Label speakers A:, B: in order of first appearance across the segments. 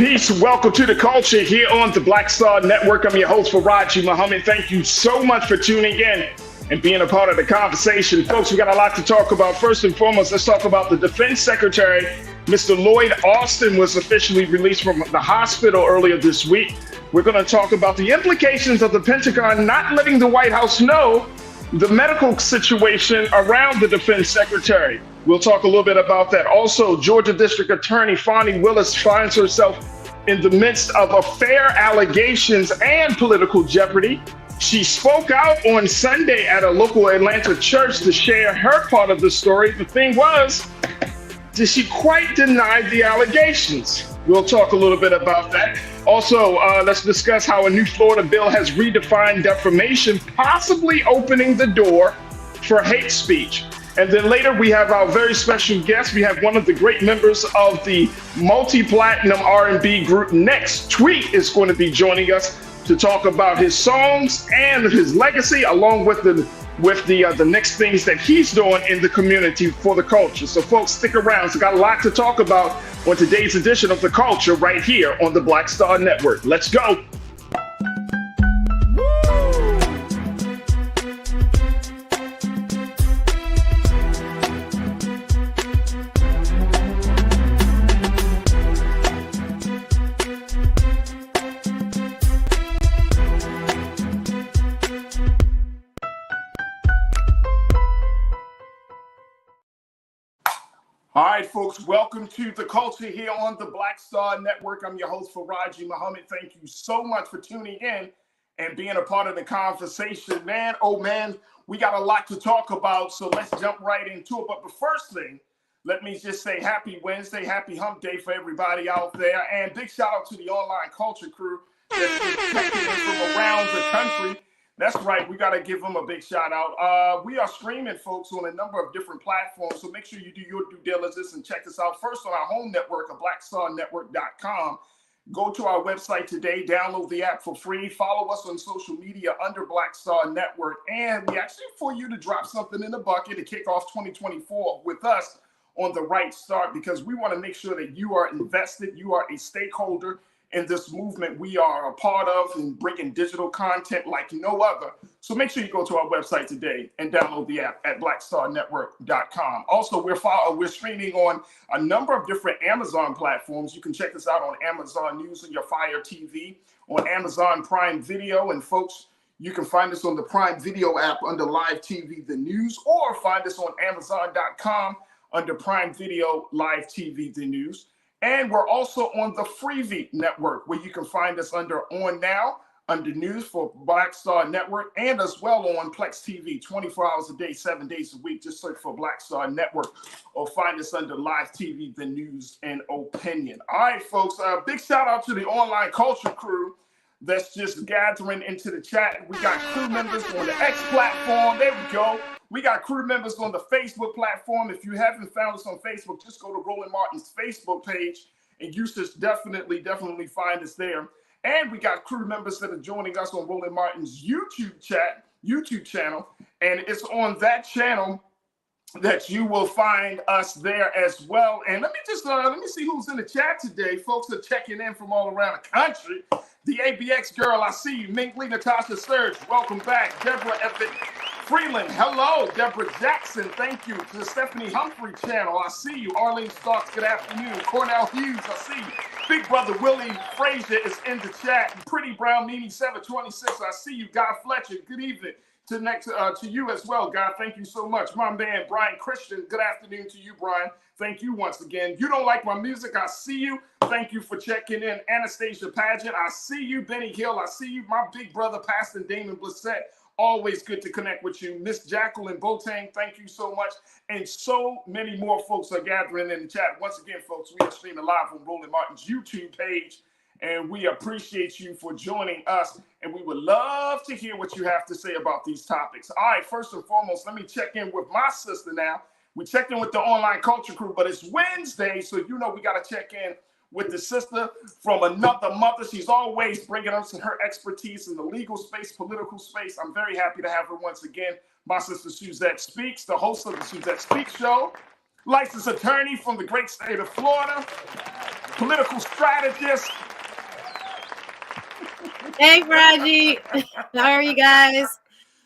A: Peace. Welcome to the culture here on the Black Star Network. I'm your host, farajii Muhammad. Thank you so much for tuning in and being a part of the conversation. Folks, we got a lot to talk about. First and foremost, let's talk about the Defense Secretary. Mr. Lloyd Austin was officially released from the hospital earlier this week. We're going to talk about the implications of the Pentagon not letting the White House know the medical situation around the Defense Secretary. We'll talk a little bit about that. Also, Georgia District Attorney Fani Willis finds herself in the midst of affair allegations and political jeopardy. She spoke out on Sunday at a local Atlanta church to share her part of the story. The thing was, did she quite deny the allegations? We'll talk a little bit about that. Also, let's discuss how a new Florida bill has redefined defamation, possibly opening the door for hate speech. And then later we have our very special guest. We have one of the great members of the multi-platinum R&B group Next Tweet is going to be joining us to talk about his songs and his legacy, along with the next things that he's doing in the community for the culture. So folks, stick around. So got a lot to talk about on today's edition of The Culture right here on the Black Star Network. Let's go. All right, folks, welcome to The Culture here on the Black Star Network. I'm your host, farajii Muhammad. Thank you so much for tuning in and being a part of the conversation. Man, oh man, we got a lot to talk about, so let's jump right into it. But the first thing, let me just say happy Wednesday, happy hump day for everybody out there. And big shout out to the online culture crew that's been checking in from around the country. That's right. We got to give them a big shout out. We are streaming, folks, on a number of different platforms. So make sure you do your due diligence and check us out first on our home network, blackstarnetwork.com. Go to our website today, download the app for free. Follow us on social media under Black Star Network. And we actually for you to drop something in the bucket to kick off 2024 with us on the right start, because we want to make sure that you are invested, you are a stakeholder in this movement we are a part of, and bringing digital content like no other. So make sure you go to our website today and download the app at blackstarnetwork.com. Also, we're streaming on a number of different Amazon platforms. You can check us out on Amazon News and your Fire TV, on Amazon Prime Video. And folks, you can find us on the Prime Video app under Live TV, the news, or find us on Amazon.com under Prime Video, Live TV, the news. And we're also on the Freevee network, where you can find us under On Now, under News for Black Star Network, and as well on Plex TV, 24 hours a day, 7 days a week. Just search for Black Star Network, or find us under Live TV, the news and opinion. All right, folks, big shout out to the online culture crew that's just gathering into the chat. We got crew members on the X platform. There we go. We got crew members on the Facebook platform. If you haven't found us on Facebook, just go to Roland Martin's Facebook page, and you should definitely find us there. And we got crew members that are joining us on Roland Martin's YouTube channel, and it's on that channel that you will find us there as well. And let me see who's in the chat today. Folks are checking in from all around the country. The ABX girl, I see you. Mink Lee, Natasha Surge, welcome back. Deborah Everett Freeland, hello. Deborah Jackson, thank you. To the Stephanie Humphrey channel, I see you. Arlene Starks, good afternoon. Cornell Hughes, I see you. Big brother Willie Frazier is in the chat. Pretty Brown Mimi 726, I see you. Guy Fletcher, good evening. To you as well, God. Thank you so much. My man, Brian Christian, good afternoon to you, Brian. Thank you once again. You don't like my music, I see you. Thank you for checking in. Anastasia Pageant, I see you. Benny Hill, I see you. My big brother, Pastor Damon Blissett, always good to connect with you. Miss Jacqueline Boateng, thank you so much. And so many more folks are gathering in the chat. Once again, folks, we are streaming live on Roland Martin's YouTube page, and we appreciate you for joining us, and we would love to hear what you have to say about these topics. All right, first and foremost, let me check in with my sister now. We checked in with the online culture crew, but it's Wednesday, so you know we got to check in with the sister from another mother. She's always bringing us her expertise in the legal space, political space. I'm very happy to have her once again. My sister Suzette Speaks, the host of the Suzette Speaks Show, licensed attorney from the great state of Florida. political strategist.
B: Hey, Farajii. How are you guys?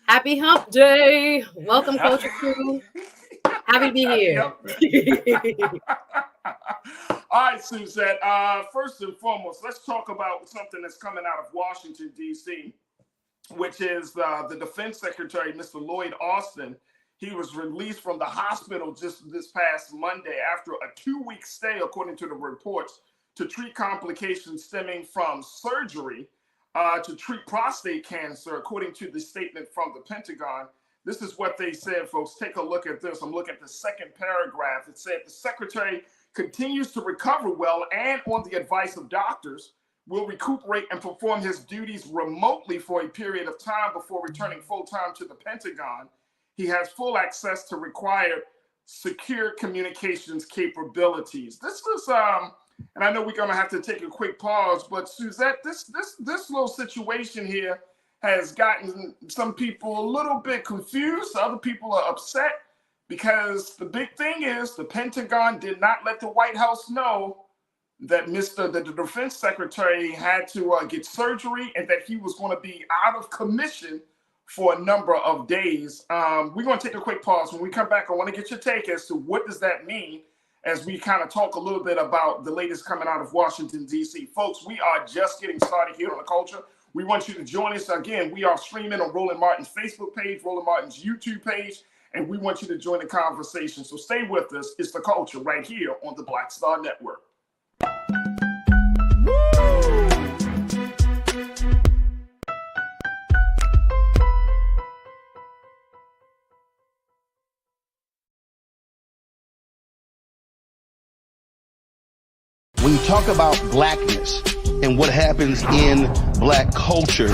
B: Happy Hump Day. Welcome, Culture Crew. Happy to be here.
A: All right, Suzette. First and foremost, let's talk about something that's coming out of Washington, D.C., which is the Defense Secretary, Mr. Lloyd Austin. He was released from the hospital just this past Monday after a 2-week stay, according to the reports, to treat complications stemming from surgery to treat prostate cancer, according to the statement from the Pentagon. This is what they said, folks. Take a look at this. I'm looking at the second paragraph. It said the secretary continues to recover well and on the advice of doctors will recuperate and perform his duties remotely for a period of time before returning full-time to the Pentagon. He has full access to required secure communications capabilities. This is, and I know we're gonna have to take a quick pause, but Suzette, this little situation here has gotten some people a little bit confused. Other people are upset because the big thing is the Pentagon did not let the White House know that the Defense Secretary had to get surgery and that he was going to be out of commission for a number of days. We're going to take a quick pause. When we come back, I want to get your take as to what does that mean as we kind of talk a little bit about the latest coming out of Washington, D.C. Folks, we are just getting started here on The Culture. We want you to join us. Again, we are streaming on Roland Martin's Facebook page, Roland Martin's YouTube page, and we want you to join the conversation. So stay with us. It's The Culture right here on the Black Star Network.
C: When you talk about blackness and what happens in black culture,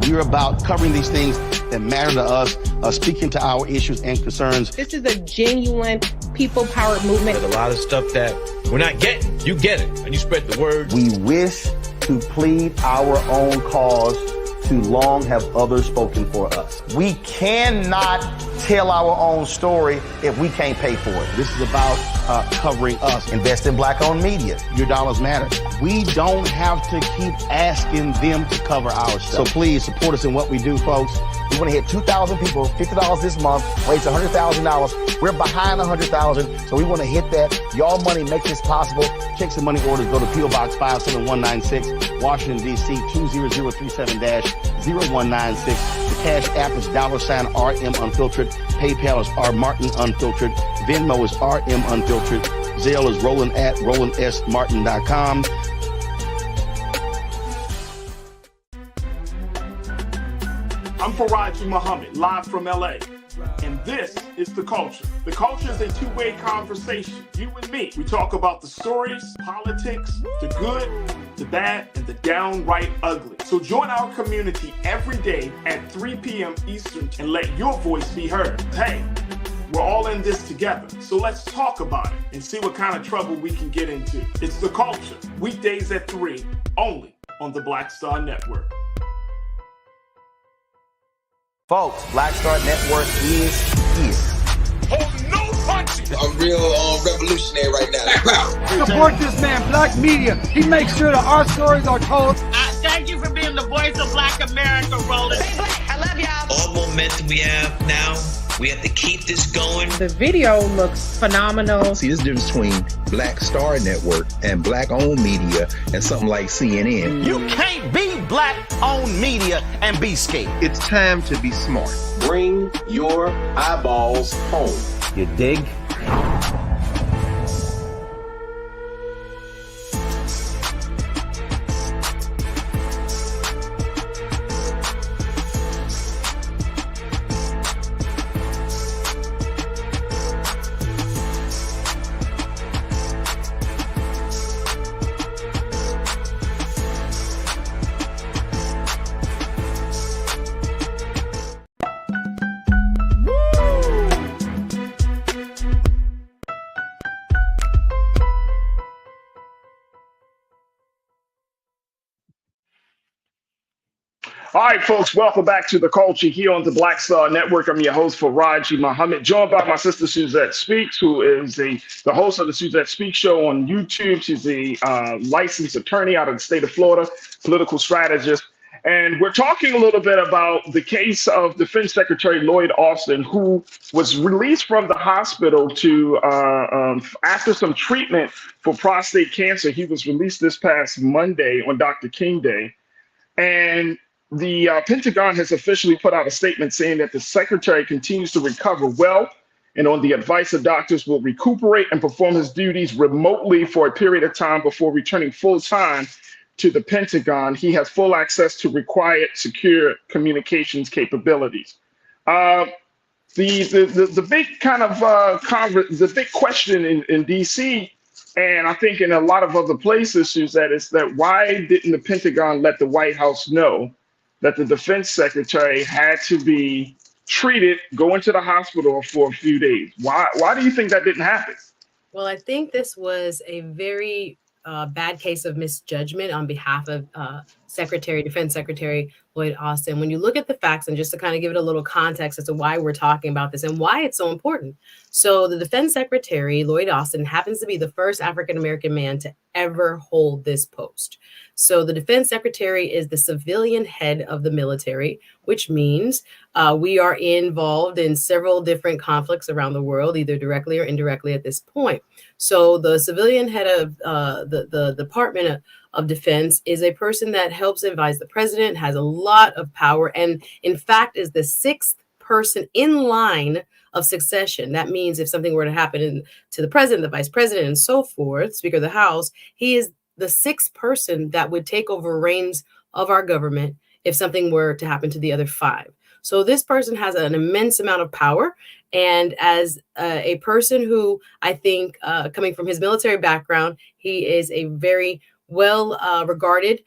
C: we're about covering these things that matter to us, speaking to our issues and concerns.
D: This is a genuine people-powered movement.
E: There's a lot of stuff that we're not getting. You get it, and you spread the word.
C: We wish to plead our own cause. Too long have others spoken for us. We cannot tell our own story if we can't pay for it. This is about covering us. Invest in black-owned media. Your dollars matter. We don't have to keep asking them to cover our stuff. So please support us in what we do, folks. We want to hit 2,000 people, $50 this month, raise $100,000. We're behind 100,000, so we want to hit that. Y'all money makes this possible. Check some money orders. Go to P.O. Box 57196, Washington, D.C. 20037-0196. The Cash App is $RM Unfiltered. PayPal is R Martin Unfiltered. Venmo is RM Unfiltered. Zelle is Roland at RolandSMartin.com.
A: I'm Farajii Muhammad, live from LA. And this is The Culture. The Culture is a two-way conversation. You and me. We talk about the stories, politics, the good, the bad, and the downright ugly. So join our community every day at 3 p.m. Eastern and let your voice be heard. Hey, we're all in this together. So let's talk about it and see what kind of trouble we can get into. It's The Culture. Weekdays at 3, only on the Black Star Network.
C: Folks, Black Star Network is here.
A: Oh, no punches!
F: I'm real revolutionary right now.
G: Support this man, Black Media. He makes sure that our stories are told.
H: Thank you for being the voice of Black America, Roland.
D: I love y'all.
H: All momentum we have now, we have to keep this going.
D: The video looks phenomenal.
I: See, this difference between Black Star Network and black-owned media and something like CNN.
C: You can't be black-owned media and be scared.
I: It's time to be smart.
F: Bring your eyeballs home.
C: You dig?
A: All right, folks, welcome back to The Culture here on the Black Star Network. I'm your host, farajii Muhammad, joined by my sister, Suzette Speaks, who is the host of the Suzette Speaks show on YouTube. She's a licensed attorney out of the state of Florida, political strategist. And we're talking a little bit about the case of Defense Secretary Lloyd Austin, who was released from the hospital to after some treatment for prostate cancer. He was released this past Monday on Dr. King Day. And the Pentagon has officially put out a statement saying that the secretary continues to recover well and on the advice of doctors will recuperate and perform his duties remotely for a period of time before returning full time to the Pentagon. He has full access to required secure communications capabilities. The big kind of the big question in DC, and I think in a lot of other places, is that why didn't the Pentagon let the White House know that the defense secretary had to be treated, go into the hospital for a few days? Why do you think that didn't happen?
B: Well, I think this was a very bad case of misjudgment on behalf of Defense Secretary Lloyd Austin. When you look at the facts, and just to kind of give it a little context as to why we're talking about this and why it's so important. So the Defense Secretary, Lloyd Austin, happens to be the first African-American man to ever hold this post. So the Defense Secretary is the civilian head of the military, which means we are involved in several different conflicts around the world, either directly or indirectly at this point. So the civilian head of the Department of Defense is a person that helps advise the president, has a lot of power, and in fact is the sixth person in line of succession. That means if something were to happen to the president, the vice president, and so forth, Speaker of the House, he is the sixth person that would take over reins of our government if something were to happen to the other five. So this person has an immense amount of power. And as a person who I think coming from his military background, he is a very well regarded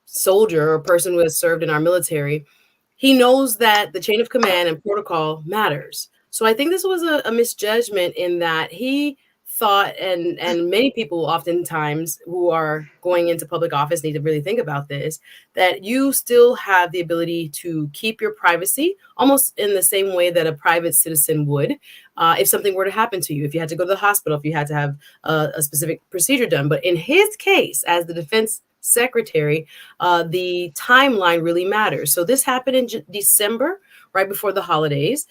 B: soldier or person who has served in our military. He knows that the chain of command and protocol matters. So I think this was a misjudgment in that he thought, and many people oftentimes who are going into public office need to really think about this, that you still have the ability to keep your privacy almost in the same way that a private citizen would if something were to happen to you, if you had to go to the hospital, if you had to have a specific procedure done. But in his case, as the defense secretary, the timeline really matters. So this happened in December, right before the holidays.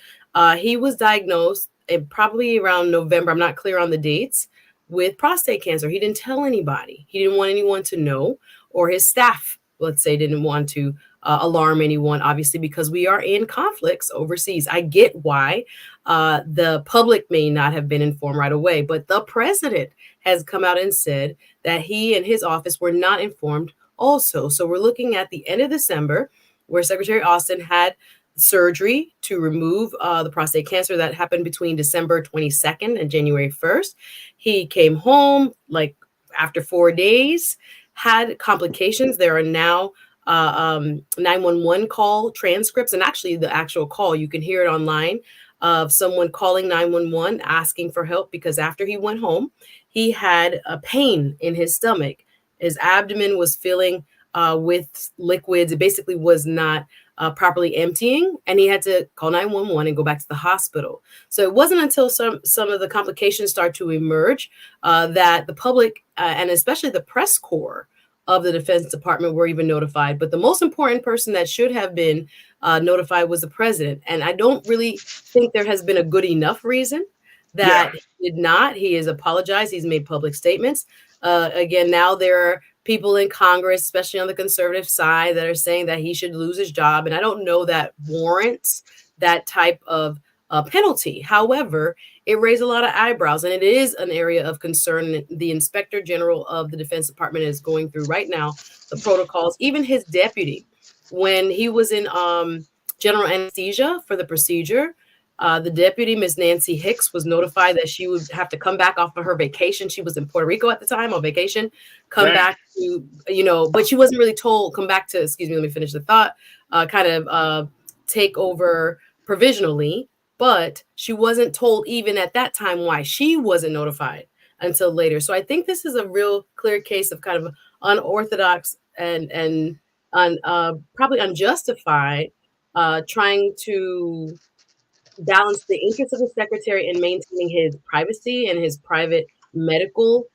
B: He was diagnosed probably around November, I'm not clear on the dates, with prostate cancer. He didn't tell anybody. He didn't want anyone to know, or his staff, let's say, didn't want to alarm anyone, obviously, because we are in conflicts overseas. I get why the public may not have been informed right away, but the president has come out and said that he and his office were not informed also. So we're looking at the end of December, where Secretary Austin had surgery to remove the prostate cancer that happened between December 22nd and January 1st. He came home like after 4 days, had complications. There are now 911 call transcripts, and actually the actual call, you can hear it online, of someone calling 911 asking for help because after he went home, he had a pain in his stomach. His abdomen was filling with liquids. It basically was not properly emptying, and he had to call 911 and go back to the hospital. So it wasn't until some of the complications start to emerge that the public and especially the press corps of the Defense Department were even notified. But the most important person that should have been notified was the president. And I don't really think there has been a good enough reason that he did not. He has apologized. He's made public statements. Again, now there are people in Congress, especially on the conservative side, that are saying that he should lose his job. And I don't know that warrants that type of penalty. However, it raised a lot of eyebrows, and it is an area of concern. The Inspector General of the Defense Department is going through right now the protocols. Even his deputy, when he was in general anesthesia for the procedure, the deputy, Ms. Nancy Hicks, was notified that she would have to come back off of her vacation. She was in Puerto Rico at the time on vacation, back to, but she wasn't really told, come back to, excuse me, let me finish the thought, take over provisionally, but she wasn't told even at that time why she wasn't notified until later. So I think this is a real clear case of kind of unorthodox and probably unjustified, trying to balance the interests of the secretary in maintaining his privacy and his private medical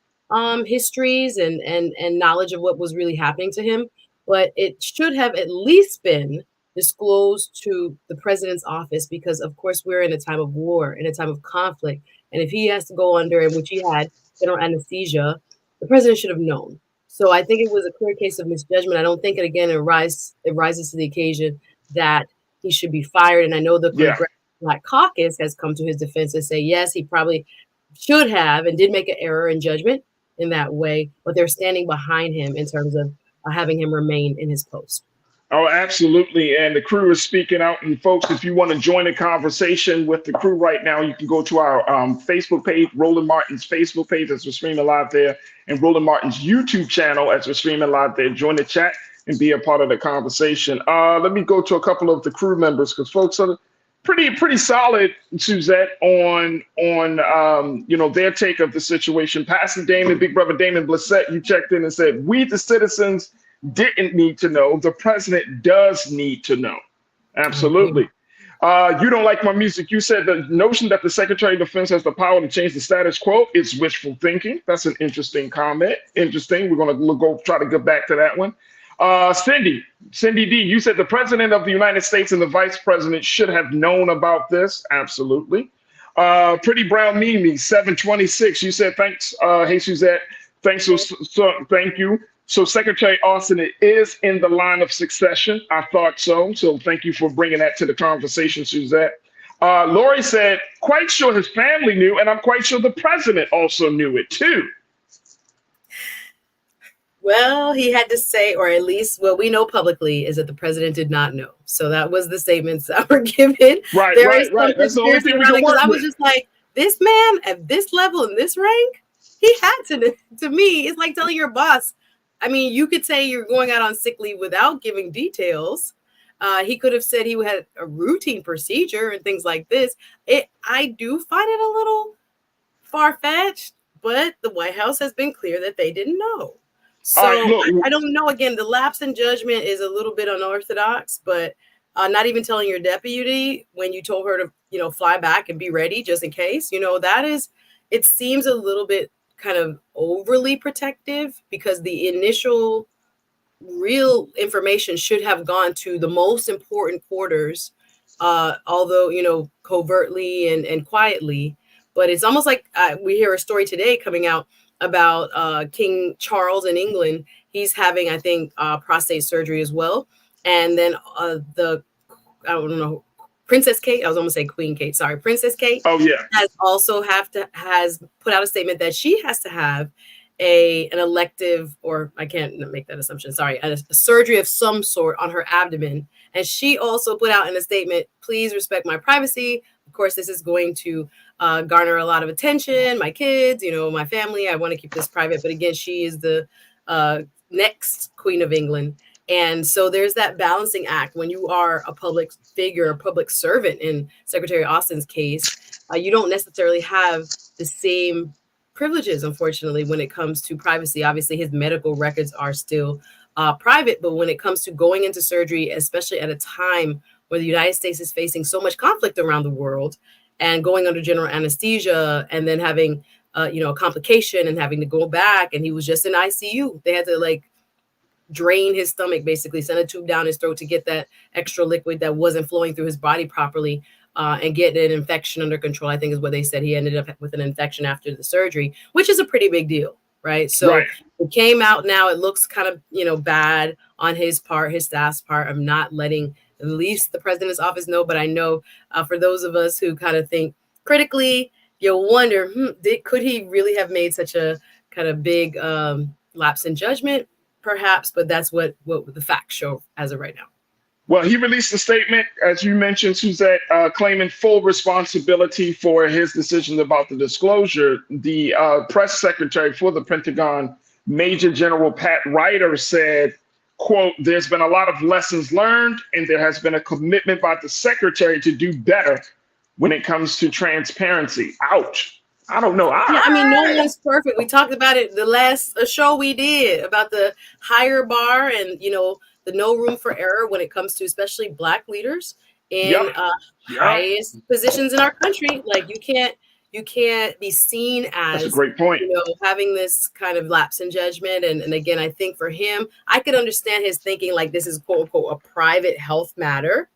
B: histories and knowledge of what was really happening to him. But it should have at least been disclosed to the president's office because, of course, we're in a time of war, in a time of conflict. And if he has to go under, in which he had general anesthesia, the president should have known. So I think it was a clear case of misjudgment. I don't think it rises to the occasion that he should be fired. And I know the
A: Yeah.
B: Black Caucus has come to his defense and say, yes, he probably should have and did make an error in judgment in that way, but they're standing behind him in terms of having him remain in his post.
A: Oh, absolutely. And the crew is speaking out. And folks, if you want to join the conversation with the crew right now, you can go to our Facebook page, Roland Martin's Facebook page as we're streaming live there, and Roland Martin's YouTube channel as we're streaming live there. Join the chat and be a part of the conversation. Let me go to a couple of the crew members because folks are pretty solid, Suzette, on their take of the situation. Pastor Damon, Big Brother Damon Blissett, you checked in and said, we the citizens didn't need to know. The president does need to know. Absolutely. You don't like my music. You said the notion that the Secretary of Defense has the power to change the status quo is wishful thinking. That's an interesting comment. Interesting. We're going to go try to get back to that one. Cindy D, you said the president of the United States and the vice president should have known about this. Absolutely. Pretty Brown Mimi, 726. You said, thanks. Hey, Suzette. Thanks. So thank you. So Secretary Austin is in the line of succession. I thought so. So thank you for bringing that to the conversation, Suzette. Lori said, quite sure his family knew, and I'm quite sure the president also knew it too.
B: Well, he had to say, or at least what we know publicly is that the president did not know. So that was the statements that were given.
A: Right. That's the only thing we can work with.
B: I was just like, this man at this level in this rank, he had to me, it's like telling your boss, I mean, you could say you're going out on sick leave without giving details. He could have said he had a routine procedure and things like this. I do find it a little far-fetched, but the White House has been clear that they didn't know. So I don't know. Again, the lapse in judgment is a little bit unorthodox, but not even telling your deputy when you told her to, fly back and be ready just in case, it seems a little bit kind of overly protective because the initial real information should have gone to the most important quarters, although, covertly and quietly. But it's almost like we hear a story today coming out about King Charles in England. He's having, I think, prostate surgery as well. And then Princess Kate, I was almost saying Queen Kate, sorry, Princess Kate.
A: Oh yeah,
B: has put out a statement that she has to have an elective, or I can't make that assumption, sorry, a surgery of some sort on her abdomen. And she also put out in a statement, please respect my privacy. Of course, this is going to garner a lot of attention. My kids, my family, I want to keep this private. But again, she is the next Queen of England. And so there's that balancing act when you are a public figure, a public servant in Secretary Austin's case. You don't necessarily have the same privileges, unfortunately, when it comes to privacy. Obviously, his medical records are still private. But when it comes to going into surgery, especially at a time where the United States is facing so much conflict around the world and going under general anesthesia and then having, a complication and having to go back. And he was just in ICU. They had to drain his stomach, basically send a tube down his throat to get that extra liquid that wasn't flowing through his body properly and get an infection under control, I think is what they said. He ended up with an infection after the surgery, which is a pretty big deal, right? So It came out now. It looks kind of, bad on his part, his staff's part of not letting at least the president's office know. But I know for those of us who kind of think critically, you'll wonder, could he really have made such a kind of big lapse in judgment? Perhaps, but that's what the facts show as of right now.
A: Well, he released a statement, as you mentioned, Suzette, claiming full responsibility for his decisions about the disclosure. The press secretary for the Pentagon, Major General Pat Ryder, said, quote, there's been a lot of lessons learned, and there has been a commitment by the secretary to do better when it comes to transparency. Ouch. I don't know.
B: No one's perfect. We talked about it the last show we did about the higher bar and, the no room for error when it comes to especially Black leaders in highest positions in our country. Like you can't be seen as,
A: that's a great point.
B: Having this kind of lapse in judgment. And again, I think for him, I could understand his thinking like this is quote unquote a private health matter.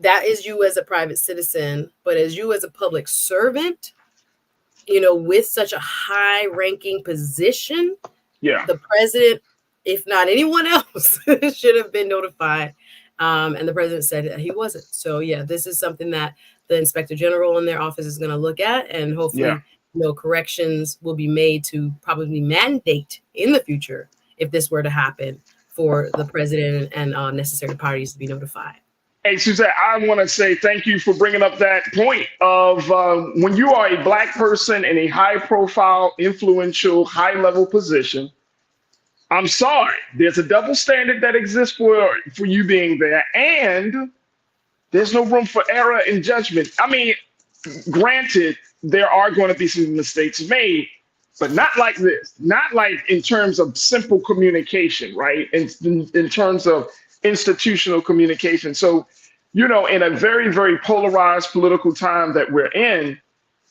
B: That is you as a private citizen, but as you as a public servant, with such a high ranking position, the president, if not anyone else, should have been notified. And the president said that he wasn't. So this is something that the inspector general in their office is going to look at, and hopefully, corrections will be made to probably mandate in the future, if this were to happen, for the president and necessary parties to be notified.
A: Hey, Suzette, I want to say thank you for bringing up that point of when you are a Black person in a high-profile, influential, high-level position. I'm sorry, there's a double standard that exists for you being there, and there's no room for error in judgment. I mean, granted, there are going to be some mistakes made, but not like this. Not like in terms of simple communication, right? In terms of institutional communication. So, in a very, very polarized political time that we're in,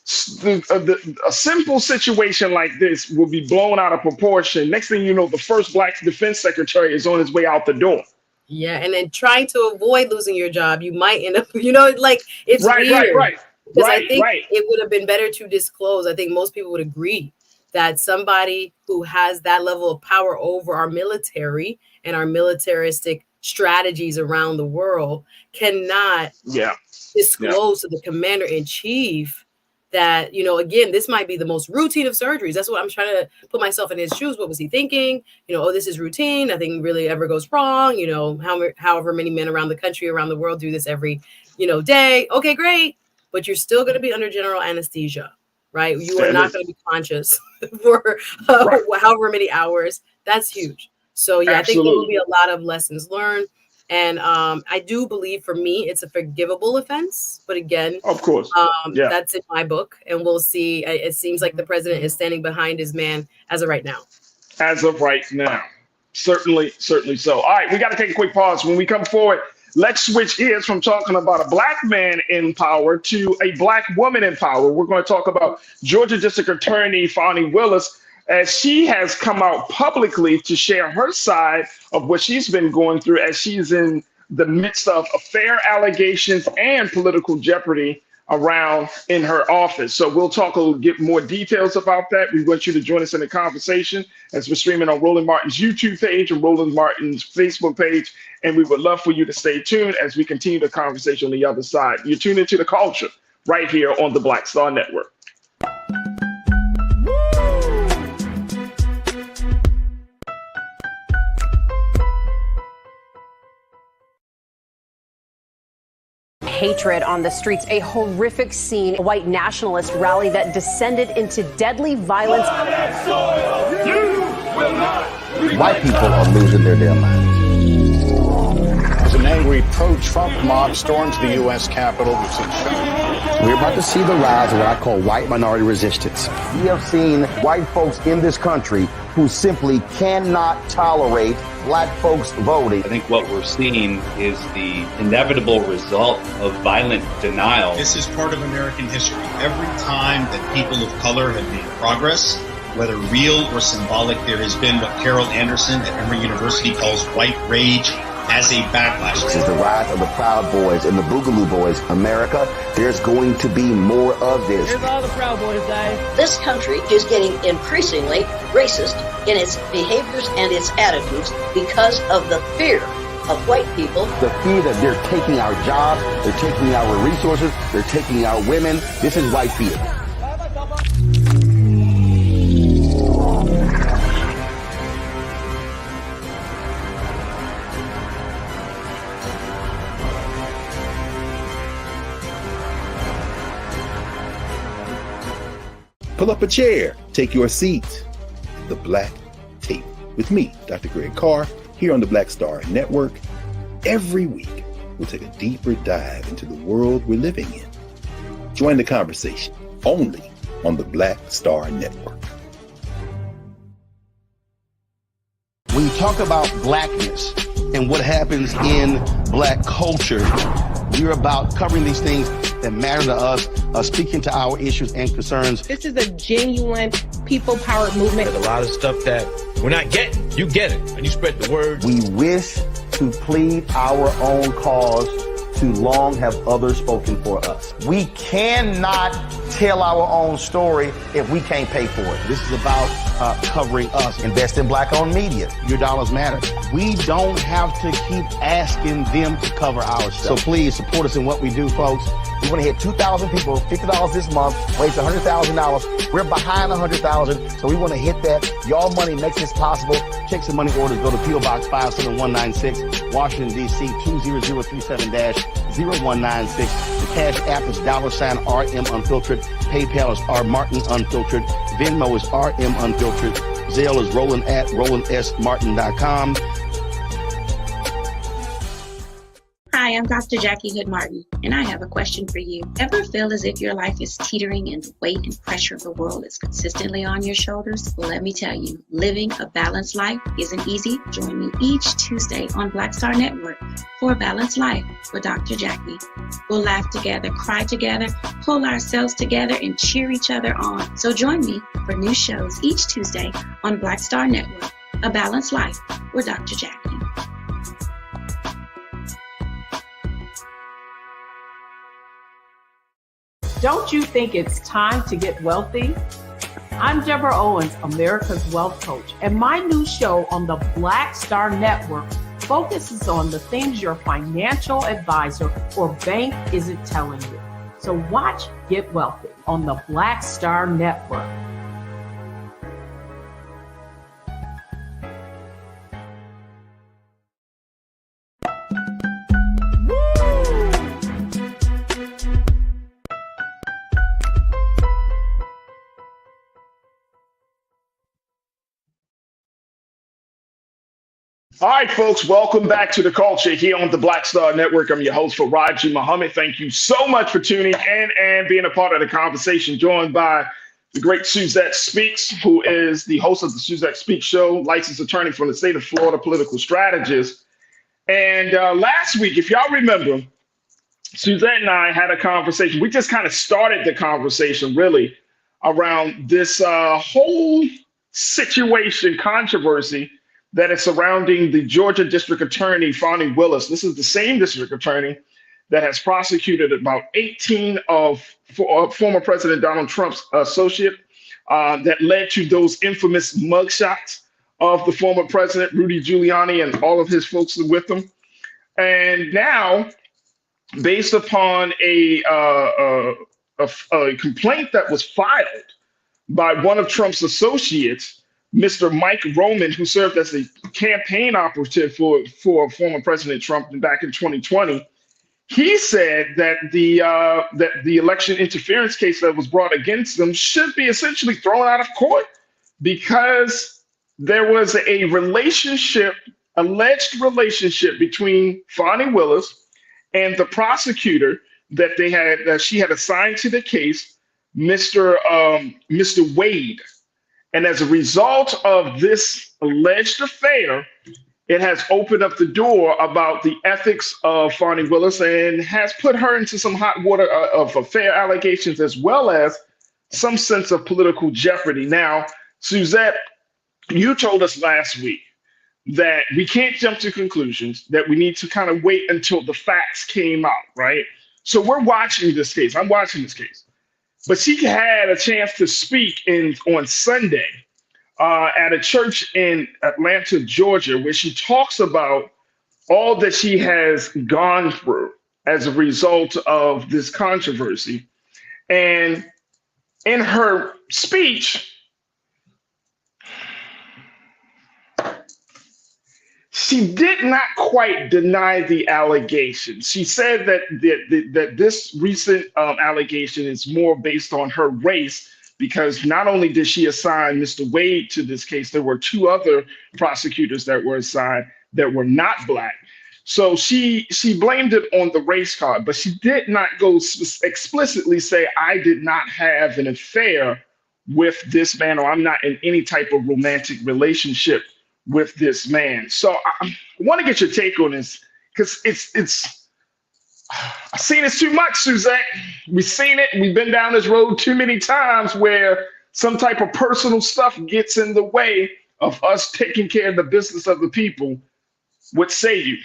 A: a simple situation like this will be blown out of proportion. Next thing you know, the first Black defense secretary is on his way out the door.
B: Yeah, and then trying to avoid losing your job, you might end up, it's weird.
A: Right.
B: Because I think it would have been better to disclose. I think most people would agree that somebody who has that level of power over our military and our militaristic strategies around the world cannot disclose to the commander in chief that, again, this might be the most routine of surgeries. That's what I'm trying to put myself in his shoes. What was he thinking? This is routine. Nothing really ever goes wrong. However many men around the country, around the world do this every, day. Okay, great. But you're still going to be under general anesthesia, right? You are not going to be conscious for however many hours. That's huge. So, I think there will be a lot of lessons learned. And I do believe for me, it's a forgivable offense. But again,
A: of course,
B: that's in my book. And we'll see. It seems like the president is standing behind his man as of right now.
A: As of right now. Certainly so. All right, we got to take a quick pause. When we come forward, let's switch gears from talking about a Black man in power to a Black woman in power. We're going to talk about Georgia District Attorney Fani Willis, as she has come out publicly to share her side of what she's been going through as she's in the midst of affair allegations and political jeopardy around in her office. So we'll get more details about that. We want you to join us in the conversation as we're streaming on Roland Martin's YouTube page and Roland Martin's Facebook page. And we would love for you to stay tuned as we continue the conversation on the other side. You're tuned into The Culture right here on the Black Star Network.
J: Hatred on the streets, a horrific scene, a white nationalist rally that descended into deadly violence.
C: White people are losing their damn minds.
K: As an angry pro-Trump mob storms the U.S. Capitol,
C: we're about to see the rise of what I call white minority resistance. We have seen white folks in this country who simply cannot tolerate Black folks voting.
L: I think what we're seeing is the inevitable result of violent denial.
M: This is part of American history. Every time that people of color have made progress, whether real or symbolic, there has been what Carol Anderson at Emory University calls white rage as a backlash.
C: This is the rise of the Proud Boys and the Boogaloo Boys. America, there's going to be more of this.
N: Here's all the Proud Boys, guys.
O: This country is getting increasingly racist in its behaviors and its attitudes because of the fear of white people.
C: The fear that they're taking our jobs, they're taking our resources, they're taking our women. This is white fear.
I: Pull up a chair, take your seat. The Black Tape with me, Dr. Greg Carr, here on the Black Star Network. Every week, we'll take a deeper dive into the world we're living in. Join the conversation only on the Black Star Network.
C: When you talk about blackness, and what happens in Black culture. We're about covering these things that matter to us, speaking to our issues and concerns.
D: This is a genuine people-powered movement.
E: There's a lot of stuff that we're not getting. You get it, and you spread the word.
C: We wish to plead our own cause. Too long have others spoken for us. We cannot tell our own story if we can't pay for it. This is about covering us. Invest in Black-owned media. Your dollars matter. We don't have to keep asking them to cover our stuff. So please support us in what we do, folks. We want to hit 2,000 people, $50 this month, raise $100,000. We're behind 100,000, so we want to hit that. Y'all money makes this possible. Check some money orders. Go to P.O. Box 57196, Washington, D.C. 20037-0196. The Cash App is $RM Unfiltered. PayPal is R Martin Unfiltered. Venmo is RM Unfiltered. Zelle is Roland at RolandSMartin.com.
P: Hi, I'm Dr. Jackie Hood Martin, and I have a question for you. Ever feel as if your life is teetering and the weight and pressure of the world is consistently on your shoulders? Well, let me tell you, living a balanced life isn't easy. Join me each Tuesday on Black Star Network for A Balanced Life with Dr. Jackie. We'll laugh together, cry together, pull ourselves together, and cheer each other on. So join me for new shows each Tuesday on Black Star Network, A Balanced Life with Dr. Jackie.
Q: Don't you think it's time to get wealthy? I'm Deborah Owens, America's Wealth Coach, and my new show on the Black Star Network focuses on the things your financial advisor or bank isn't telling you. So watch Get Wealthy on the Black Star Network.
A: All right, folks, welcome back to The Culture here on the Black Star Network. I'm your host, Farajii Muhammad. Thank you so much for tuning in and being a part of the conversation, joined by the great Suzette Speaks, who is the host of the Suzette Speaks Show, licensed attorney from the state of Florida, political strategist. And last week, if y'all remember, Suzette and I had a conversation. We just kind of started the conversation, really, around this whole situation, controversy, that is surrounding the Georgia District Attorney, Fani Willis. This is the same district attorney that has prosecuted about 18 of former President Donald Trump's associate that led to those infamous mugshots of the former president, Rudy Giuliani, and all of his folks with him. And now, based upon a complaint that was filed by one of Trump's associates, Mr. Mike Roman, who served as the campaign operative for former President Trump back in 2020, he said that the election interference case that was brought against them should be essentially thrown out of court because there was a alleged relationship between Fani Willis and the prosecutor that she had assigned to the case, Mr. Wade. And as a result of this alleged affair, it has opened up the door about the ethics of Fani Willis and has put her into some hot water of affair allegations, as well as some sense of political jeopardy. Now, Suzette, you told us last week that we can't jump to conclusions, that we need to kind of wait until the facts came out, right? So we're watching this case. I'm watching this case. But she had a chance to speak on Sunday at a church in Atlanta, Georgia, where she talks about all that she has gone through as a result of this controversy. And in her speech, she did not quite deny the allegation. She said that this recent allegation is more based on her race, because not only did she assign Mr. Wade to this case, there were two other prosecutors that were assigned that were not Black. So she blamed it on the race card, but she did not go explicitly say, I did not have an affair with this man, or I'm not in any type of romantic relationship with this man. So I want to get your take on this because it's I've seen this too much, Suzette. We've seen it. We've been down this road too many times where some type of personal stuff gets in the way of us taking care of the business of the people. What say you?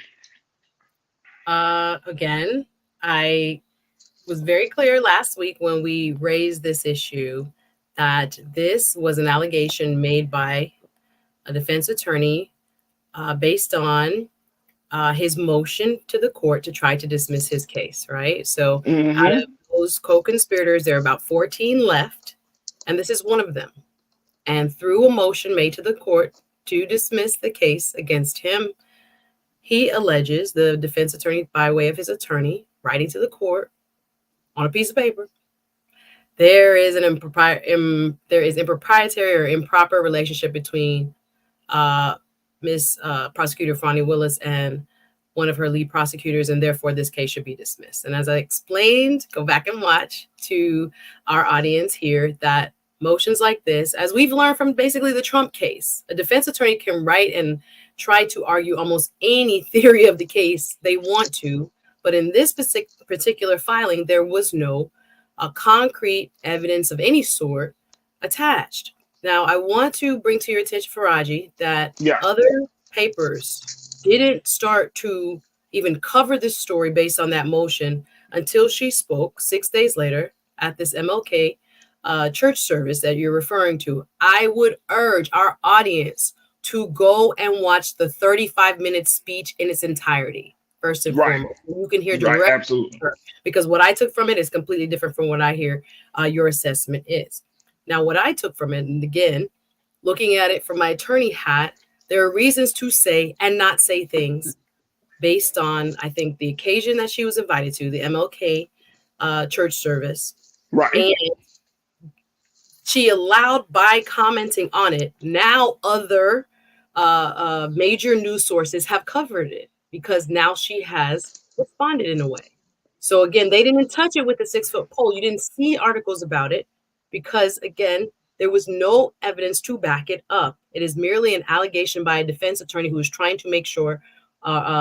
B: Again, I was very clear last week when we raised this issue that this was an allegation made by a defense attorney based on his motion to the court to try to dismiss his case, right? So out of those co-conspirators, there are about 14 left, and this is one of them. And through a motion made to the court to dismiss the case against him, he alleges, the defense attorney by way of his attorney, writing to the court on a piece of paper, there is improprietary or improper relationship between Miss Prosecutor Fonnie Willis and one of her lead prosecutors, and therefore this case should be dismissed. And as I explained, go back and watch to our audience here, that motions like this, as we've learned from basically the Trump case, a defense attorney can write and try to argue almost any theory of the case they want to, but in this particular filing, there was no concrete evidence of any sort attached. Now, I want to bring to your attention, Farajii, that other papers didn't start to even cover this story based on that motion until she spoke 6 days later at this MLK church service that you're referring to. I would urge our audience to go and watch the 35-minute speech in its entirety, first and foremost. You can hear directly,
A: absolutely,
B: because what I took from it is completely different from what I hear your assessment is. Now, what I took from it, and again, looking at it from my attorney hat, there are reasons to say and not say things based on, I think, the occasion that she was invited to, the MLK church service.
A: Right.
B: And she allowed, by commenting on it, now other major news sources have covered it because now she has responded in a way. So again, they didn't touch it with the 6-foot pole. You didn't see articles about it because, again, there was no evidence to back it up. It is merely an allegation by a defense attorney who is trying to make sure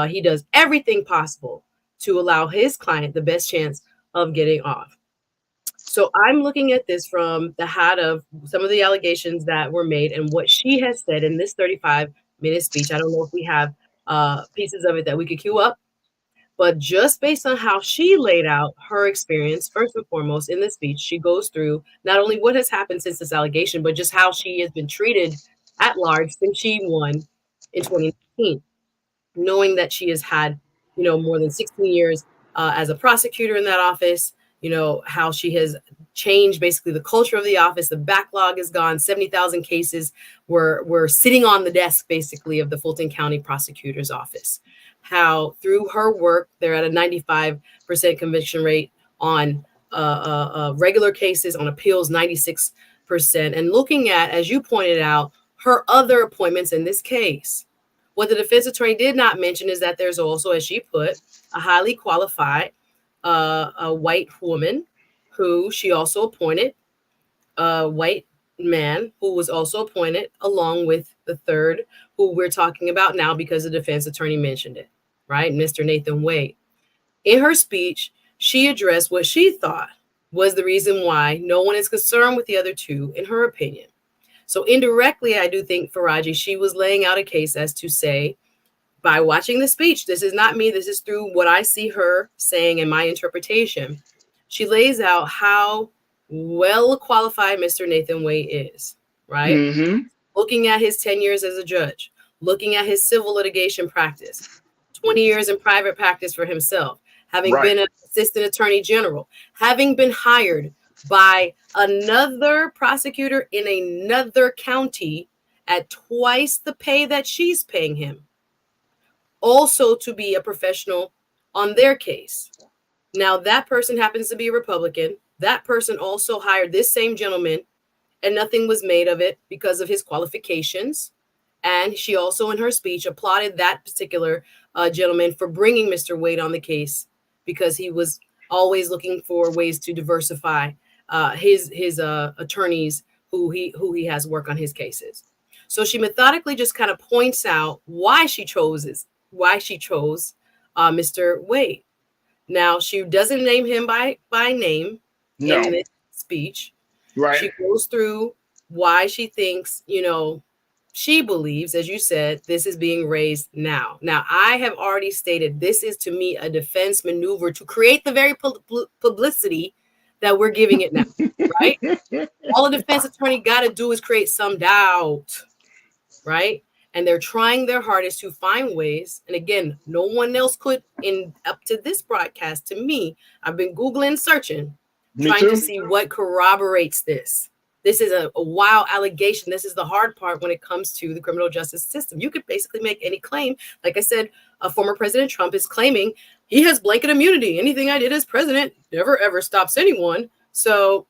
B: he does everything possible to allow his client the best chance of getting off. So I'm looking at this from the hat of some of the allegations that were made and what she has said in this 35-minute speech. I don't know if we have pieces of it that we could queue up, but just based on how she laid out her experience, first and foremost, in the speech, she goes through not only what has happened since this allegation, but just how she has been treated at large since she won in 2019, knowing that she has had, more than 16 years as a prosecutor in that office, how she has changed basically the culture of the office. The backlog is gone. 70,000 cases were sitting on the desk, basically, of the Fulton County Prosecutor's Office. How through her work, they're at a 95% conviction rate on regular cases, on appeals, 96%. And looking at, as you pointed out, her other appointments in this case, what the defense attorney did not mention is that there's also, as she put, a highly qualified a white woman who she also appointed, a white man who was also appointed, along with the third, who we're talking about now because the defense attorney mentioned it, right? Mr. Nathan Wade. In her speech, she addressed what she thought was the reason why no one is concerned with the other two, in her opinion. So indirectly, I do think, Farajii, she was laying out a case as to say, by watching the speech, this is not me, this is through what I see her saying in my interpretation. She lays out how well qualified Mr. Nathan Wade is, right?
A: Mm-hmm.
B: Looking at his 10 years as a judge, looking at his civil litigation practice, 20 years in private practice for himself, having been an assistant attorney general, having been hired by another prosecutor in another county at twice the pay that she's paying him, also to be a professional on their case. Now, that person happens to be a Republican. That person also hired this same gentleman, and nothing was made of it because of his qualifications. And she also, in her speech, applauded that particular gentleman for bringing Mr. Wade on the case because he was always looking for ways to diversify his attorneys who he has work on his cases. So she methodically just kind of points out why she chose Mr. Wade. Now, she doesn't name him by name in this speech.
A: Right.
B: She goes through why she thinks, she believes, as you said, this is being raised now. Now, I have already stated this is, to me, a defense maneuver to create the very publicity that we're giving it now, right? All a defense attorney got to do is create some doubt, right? And they're trying their hardest to find ways. And again, no one else could, up to this broadcast, to me, I've been Googling, searching, trying to see what corroborates this. This is a wild allegation. This is the hard part when it comes to the criminal justice system. You could basically make any claim. Like I said, former President Trump is claiming he has blanket immunity. Anything I did as president never, ever stops anyone. So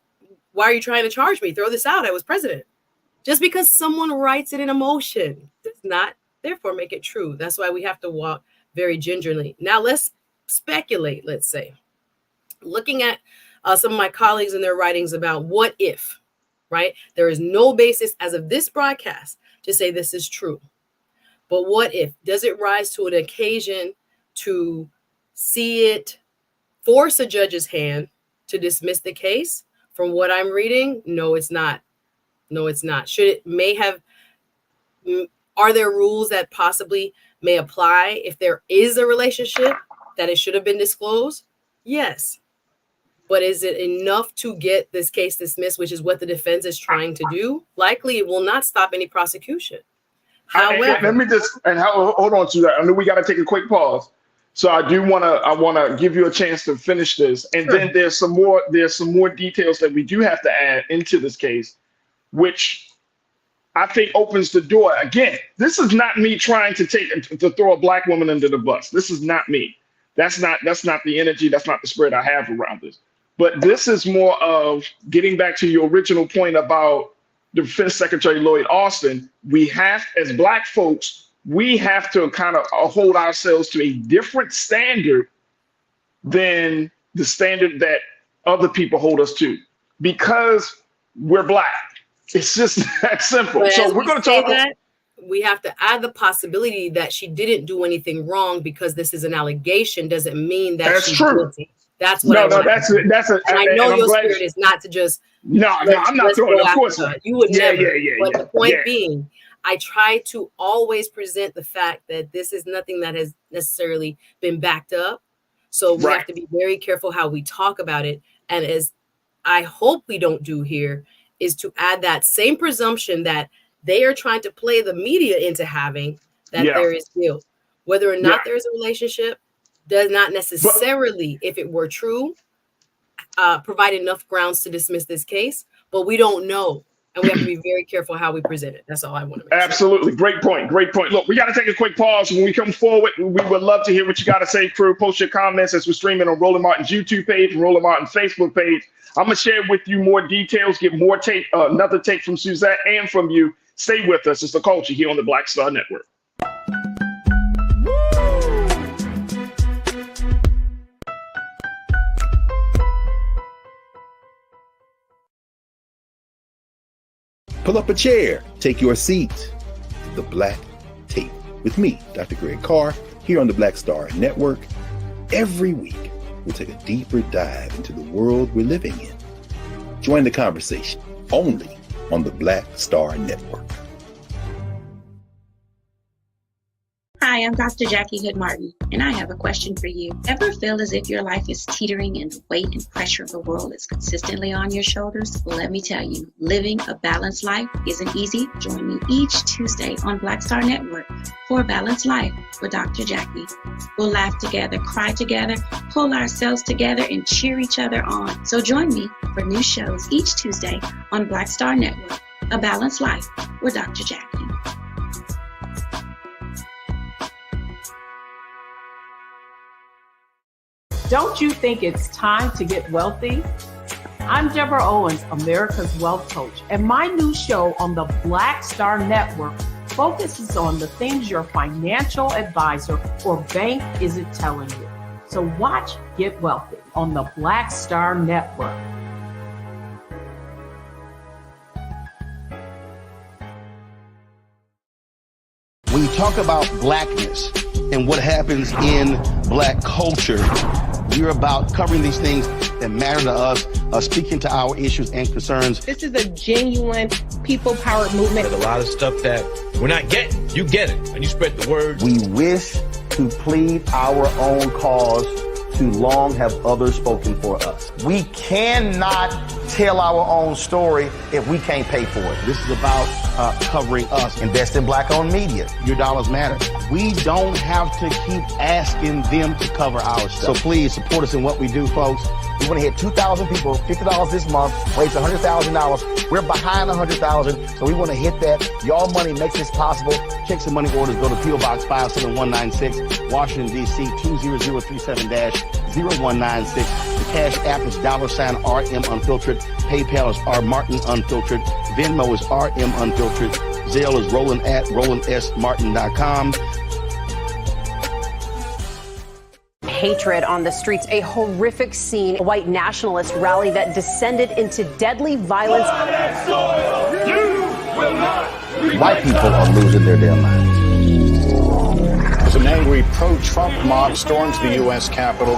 B: why are you trying to charge me? Throw this out. I was president. Just because someone writes it in a motion does not, therefore, make it true. That's why we have to walk very gingerly. Now, let's speculate, let's say. Looking at some of my colleagues and their writings about what if, right? There is no basis as of this broadcast to say this is true. But what if? Does it rise to an occasion to see it force a judge's hand to dismiss the case? From what I'm reading, no, it's not. No, it's not. Are there rules that possibly may apply if there is a relationship that it should have been disclosed? Yes. But is it enough to get this case dismissed, which is what the defense is trying to do? Likely it will not stop any prosecution. However,
A: let me just hold on to that. I know we got to take a quick pause. So I want to give you a chance to finish this. And then there's some more details that we do have to add into this case, which I think opens the door. Again, this is not me trying to throw a black woman under the bus. This is not me. That's not the energy. That's not the spirit I have around this. But this is more of getting back to your original point about Defense Secretary Lloyd Austin. We have, as black folks, we have to kind of hold ourselves to a different standard than the standard that other people hold us to, because we're black. It's just that simple.
B: But
A: so we're going to talk
B: that. We have to add the possibility that she didn't do anything wrong, because this is an allegation doesn't mean that she's guilty. That's what
A: that's
B: and I know your spirit is not to just
A: I'm not throwing, of course not.
B: You would never. But the point being, I try to always present the fact that this is nothing that has necessarily been backed up. So we have to be very careful how we talk about it. And as I hope we don't do here, is to add that same presumption that they are trying to play the media into having, that there is guilt. Whether or not there is a relationship does not necessarily, if it were true, provide enough grounds to dismiss this case. But we don't know. And we have to be very careful how we present it. That's all I want to make
A: Absolutely. Sure. Great point. Great point. Look, we got to take a quick pause. When we come forward, we would love to hear what you got to say, crew. Post your comments as we're streaming on Roland Martin's YouTube page and Roland Martin's Facebook page. I'm going to share with you more details, get more take, another take from Suzette and from you. Stay with us. It's The Culture here on the Black Star Network.
I: Pull up a chair, take your seat. The Black Tape with me, Dr. Greg Carr, here on the Black Star Network. Every week, we'll take a deeper dive into the world we're living in. Join the conversation only on the Black Star Network.
P: Hi, I'm Dr. Jackie Hood Martin, and I have a question for you. Ever feel as if your life is teetering and the weight and pressure of the world is consistently on your shoulders? Well, let me tell you, living a balanced life isn't easy. Join me each Tuesday on Black Star Network for A Balanced Life with Dr. Jackie. We'll laugh together, cry together, pull ourselves together, and cheer each other on. So join me for new shows each Tuesday on Black Star Network, A Balanced Life with Dr. Jackie.
Q: Don't you think it's time to get wealthy? I'm Deborah Owens, America's Wealth Coach, and my new show on the Black Star Network focuses on the things your financial advisor or bank isn't telling you. So watch Get Wealthy on the Black Star Network.
C: talk about blackness and what happens in black culture, we're about covering these things that matter to us, speaking to our issues and concerns.
D: This is a genuine people-powered movement.
E: There's a lot of stuff that we're not getting. You get it, and you spread the word.
C: We wish to plead our own cause. Too long have others spoken for us. We cannot tell our own story if we can't pay for it. This is about covering us. Invest in black-owned media. Your dollars matter. We don't have to keep asking them to cover our stuff. So please support us in what we do, folks. We want to hit 2,000 people, $50 this month, raise $100,000. We're behind 100,000, so we want to hit that. Y'all money makes this possible. Checks and money orders go to P.O. Box 57196, Washington, D.C. 20037-0196. The Cash App is $RM Unfiltered. PayPal is R Martin Unfiltered. Venmo is RM Unfiltered. Zelle is Roland@RolandSMartin.com.
J: Hatred on the streets, a horrific scene, a white nationalist rally that descended into deadly violence.
C: White people are losing their damn minds.
K: As an angry pro-Trump mob storms the U.S. Capitol,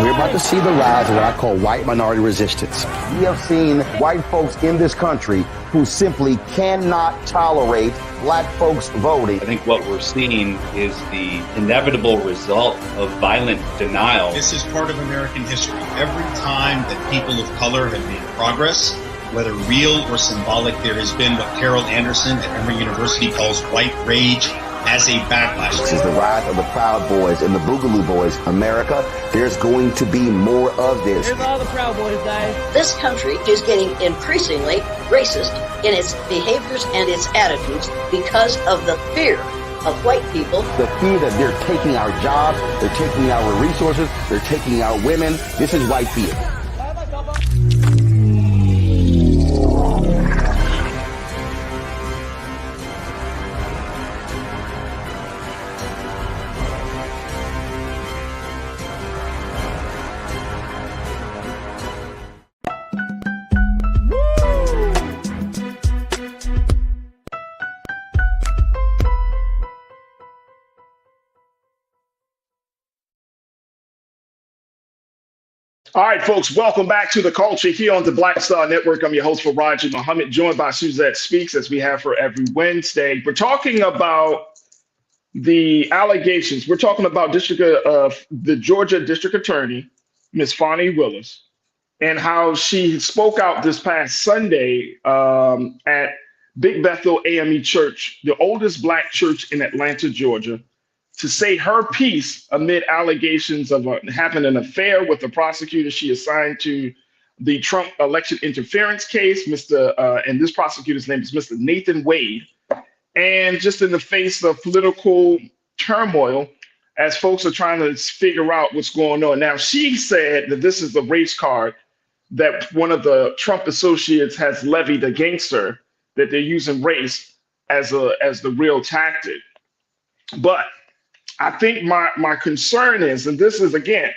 C: we're about to see the rise of what I call white minority resistance. We have seen white folks in this country who simply cannot tolerate black folks voting.
L: I think what we're seeing is the inevitable result of violent denial.
M: This is part of American history. Every time that people of color have made progress, whether real or symbolic, there has been what Carol Anderson at Emory University calls white rage as a backlash.
C: This is the rise of the Proud Boys and the Boogaloo Boys. America, there's going to be more of this.
N: Here's all the Proud Boys, guys.
O: This country is getting increasingly racist in its behaviors and its attitudes because of the fear of white people.
C: The fear that they're taking our jobs, they're taking our resources, they're taking our women. This is white fear.
A: All right, folks, welcome back to The Culture here on the Black Star Network. I'm your host, farajii Muhammad, joined by Suzette Speaks, as we have for every Wednesday. We're talking about the allegations. We're talking about the Georgia District Attorney, Ms. Fani Willis, and how she spoke out this past Sunday at Big Bethel AME Church, the oldest Black church in Atlanta, Georgia, to say her piece amid allegations of having an affair with the prosecutor she assigned to the Trump election interference case, and this prosecutor's name is Mr. Nathan Wade. And just in the face of political turmoil, as folks are trying to figure out what's going on. Now, she said that this is the race card that one of the Trump associates has levied against her, that they're using race as the real tactic. But I think my concern is, and this is, again,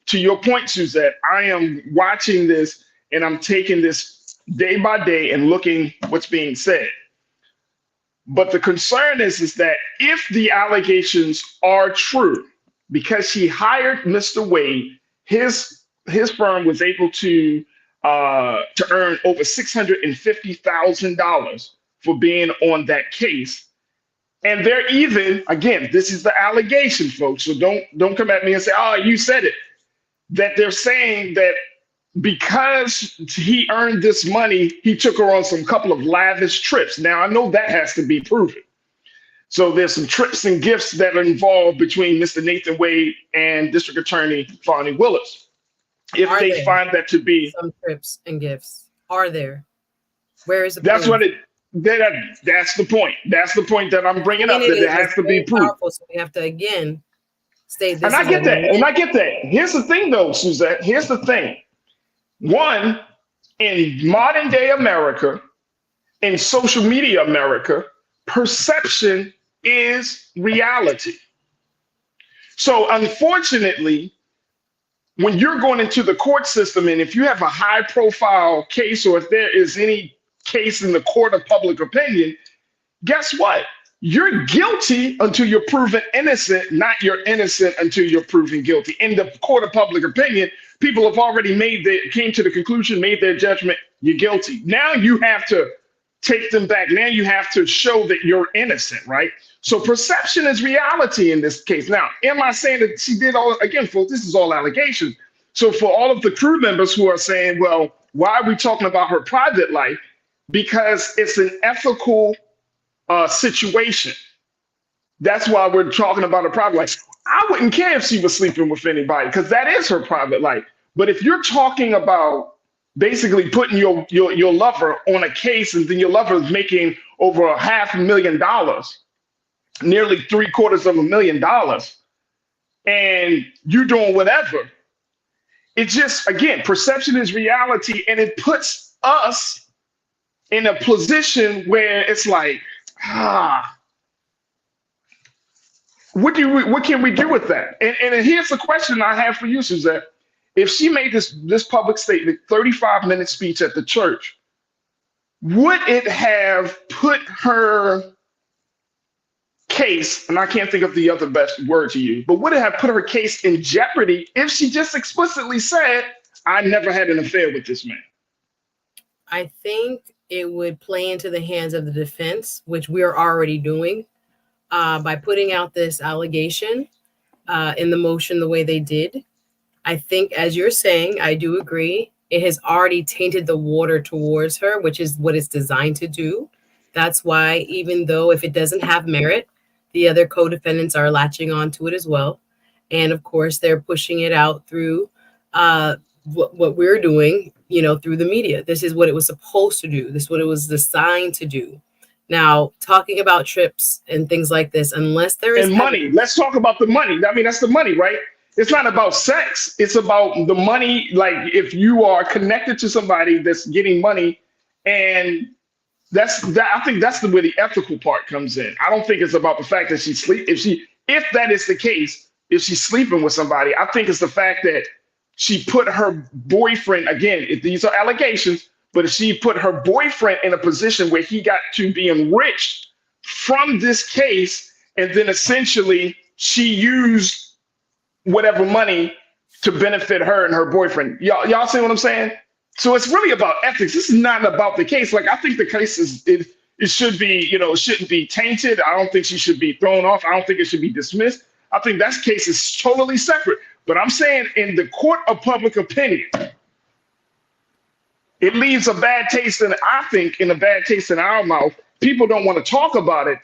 A: to your point, Suzette, I am watching this and I'm taking this day by day and looking what's being said. But the concern is that if the allegations are true, because she hired Mr. Wade, his firm was able to earn over $650,000 for being on that case. And they're even, again, this is the allegation, folks, so don't come at me and say, oh, you said it, that they're saying that because he earned this money, he took her on some couple of lavish trips. Now, I know that has to be proven. So there's some trips and gifts that are involved between Mr. Nathan Wade and District Attorney Fani Willis. If they find that to be
B: some trips and gifts, are there? Where is it?
A: That's what it. That's the point. That's the point that I'm bringing up. That it has to be proof.
B: So we have to again state this.
A: And I get that. And I get that. Here's the thing, though, Suzette. Here's the thing. One, in modern day America, in social media America, perception is reality. So unfortunately, when you're going into the court system, and if you have a high profile case, or if there is any case in the court of public opinion, guess what? you're guilty until you're proven innocent, not you're innocent until you're proven guilty. In the court of public opinion, people have already came to the conclusion, made their judgment, you're guilty. Now you have to take them back. Now you have to show that you're innocent, right? So perception is reality in this case. Now, am I saying that she did all, again, folks, this is all allegations. So for all of the crew members who are saying, well, why are we talking about her private life? Because it's an ethical situation. That's why we're talking about her private life. I wouldn't care if she was sleeping with anybody because that is her private life. But if you're talking about basically putting your lover on a case and then your lover is making over $500,000, nearly $750,000, and you're doing whatever, it just, again, perception is reality, and it puts us in a position where it's like, what can we do with that? And here's the question I have for you, Suzette. If she made this public statement, 35-minute speech at the church, would it have put her case, and I can't think of the other best word to use, but would it have put her case in jeopardy if she just explicitly said, I never had an affair with this man?
B: I think it would play into the hands of the defense, which we're already doing, by putting out this allegation in the motion the way they did. I think, as you're saying, I do agree, it has already tainted the water towards her, which is what it's designed to do. That's why, even though if it doesn't have merit, the other co-defendants are latching onto it as well. And of course, they're pushing it out through what we're doing, through the media. This is what it was supposed to do. This is what it was designed to do. Now, talking about trips and things like this, unless there is
A: money, let's talk about the money. I mean, that's the money, right? It's not about sex. It's about the money. Like if you are connected to somebody that's getting money, and I think that's where the ethical part comes in. I don't think it's about the fact that she sleep. If that is the case, if she's sleeping with somebody, I think it's the fact that she put her boyfriend, again, if these are allegations, but if she put her boyfriend in a position where he got to be enriched from this case, and then essentially she used whatever money to benefit her and her boyfriend. Y'all see what I'm saying? So it's really about ethics. This is not about the case. Like, I think the case it should be, it shouldn't be tainted. I don't think she should be thrown off. I don't think it should be dismissed. I think that case is totally separate. But I'm saying in the court of public opinion, it leaves a bad taste in our mouth. People don't want to talk about it.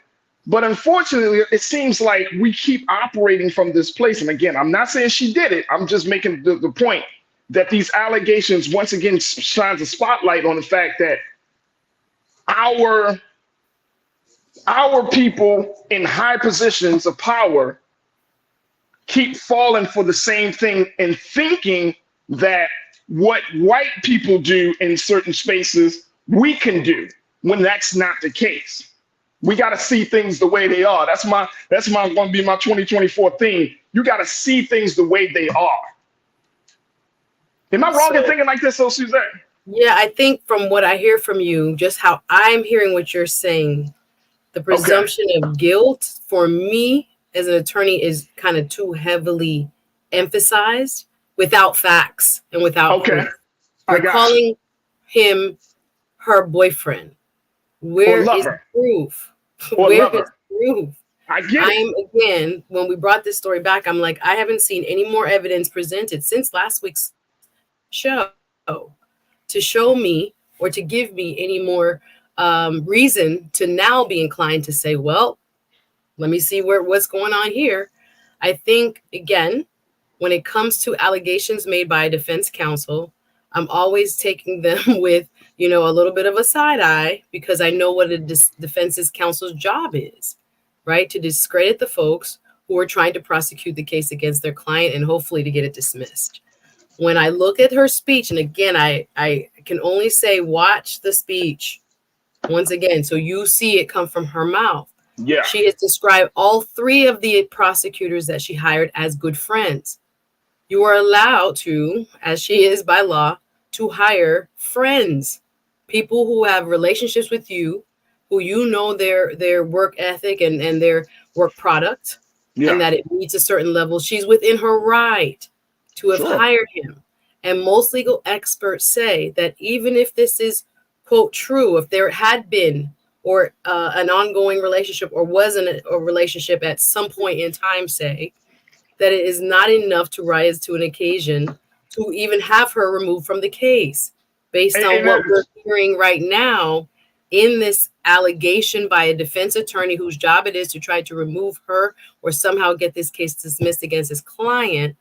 A: But unfortunately, it seems like we keep operating from this place. And again, I'm not saying she did it. I'm just making the point that these allegations once again shines a spotlight on the fact that our people in high positions of power keep falling for the same thing and thinking that what white people do in certain spaces, we can do, when that's not the case. We got to see things the way they are. That's going to be my 2024 theme. You got to see things the way they are. Am I wrong in thinking like this, Suzette?
B: Yeah, I think from what I hear from you, just how I'm hearing what you're saying, the presumption of guilt for me as an attorney is kind of too heavily emphasized without facts and without proof. We're calling him her boyfriend. Where is proof? Where is proof? Again, when we brought this story back, I'm like, I haven't seen any more evidence presented since last week's show to show me or to give me any more reason to now be inclined to say, well, let me see what's going on here. I think, again, when it comes to allegations made by a defense counsel, I'm always taking them with, a little bit of a side eye, because I know what a defense counsel's job is, right? To discredit the folks who are trying to prosecute the case against their client and hopefully to get it dismissed. When I look at her speech, and again, I can only say, watch the speech once again, so you see it come from her mouth.
A: Yeah.
B: She has described all three of the prosecutors that she hired as good friends. You are allowed to, as she is by law, to hire friends, people who have relationships with you, who you know their work ethic and their work product, and that it meets a certain level, she's within her right to have hired him. And most legal experts say that even if this is, quote, true, if there had been or an ongoing relationship or wasn't a relationship at some point in time, say, that it is not enough to rise to an occasion to even have her removed from the case based on what we're hearing right now in this allegation by a defense attorney whose job it is to try to remove her or somehow get this case dismissed against his client.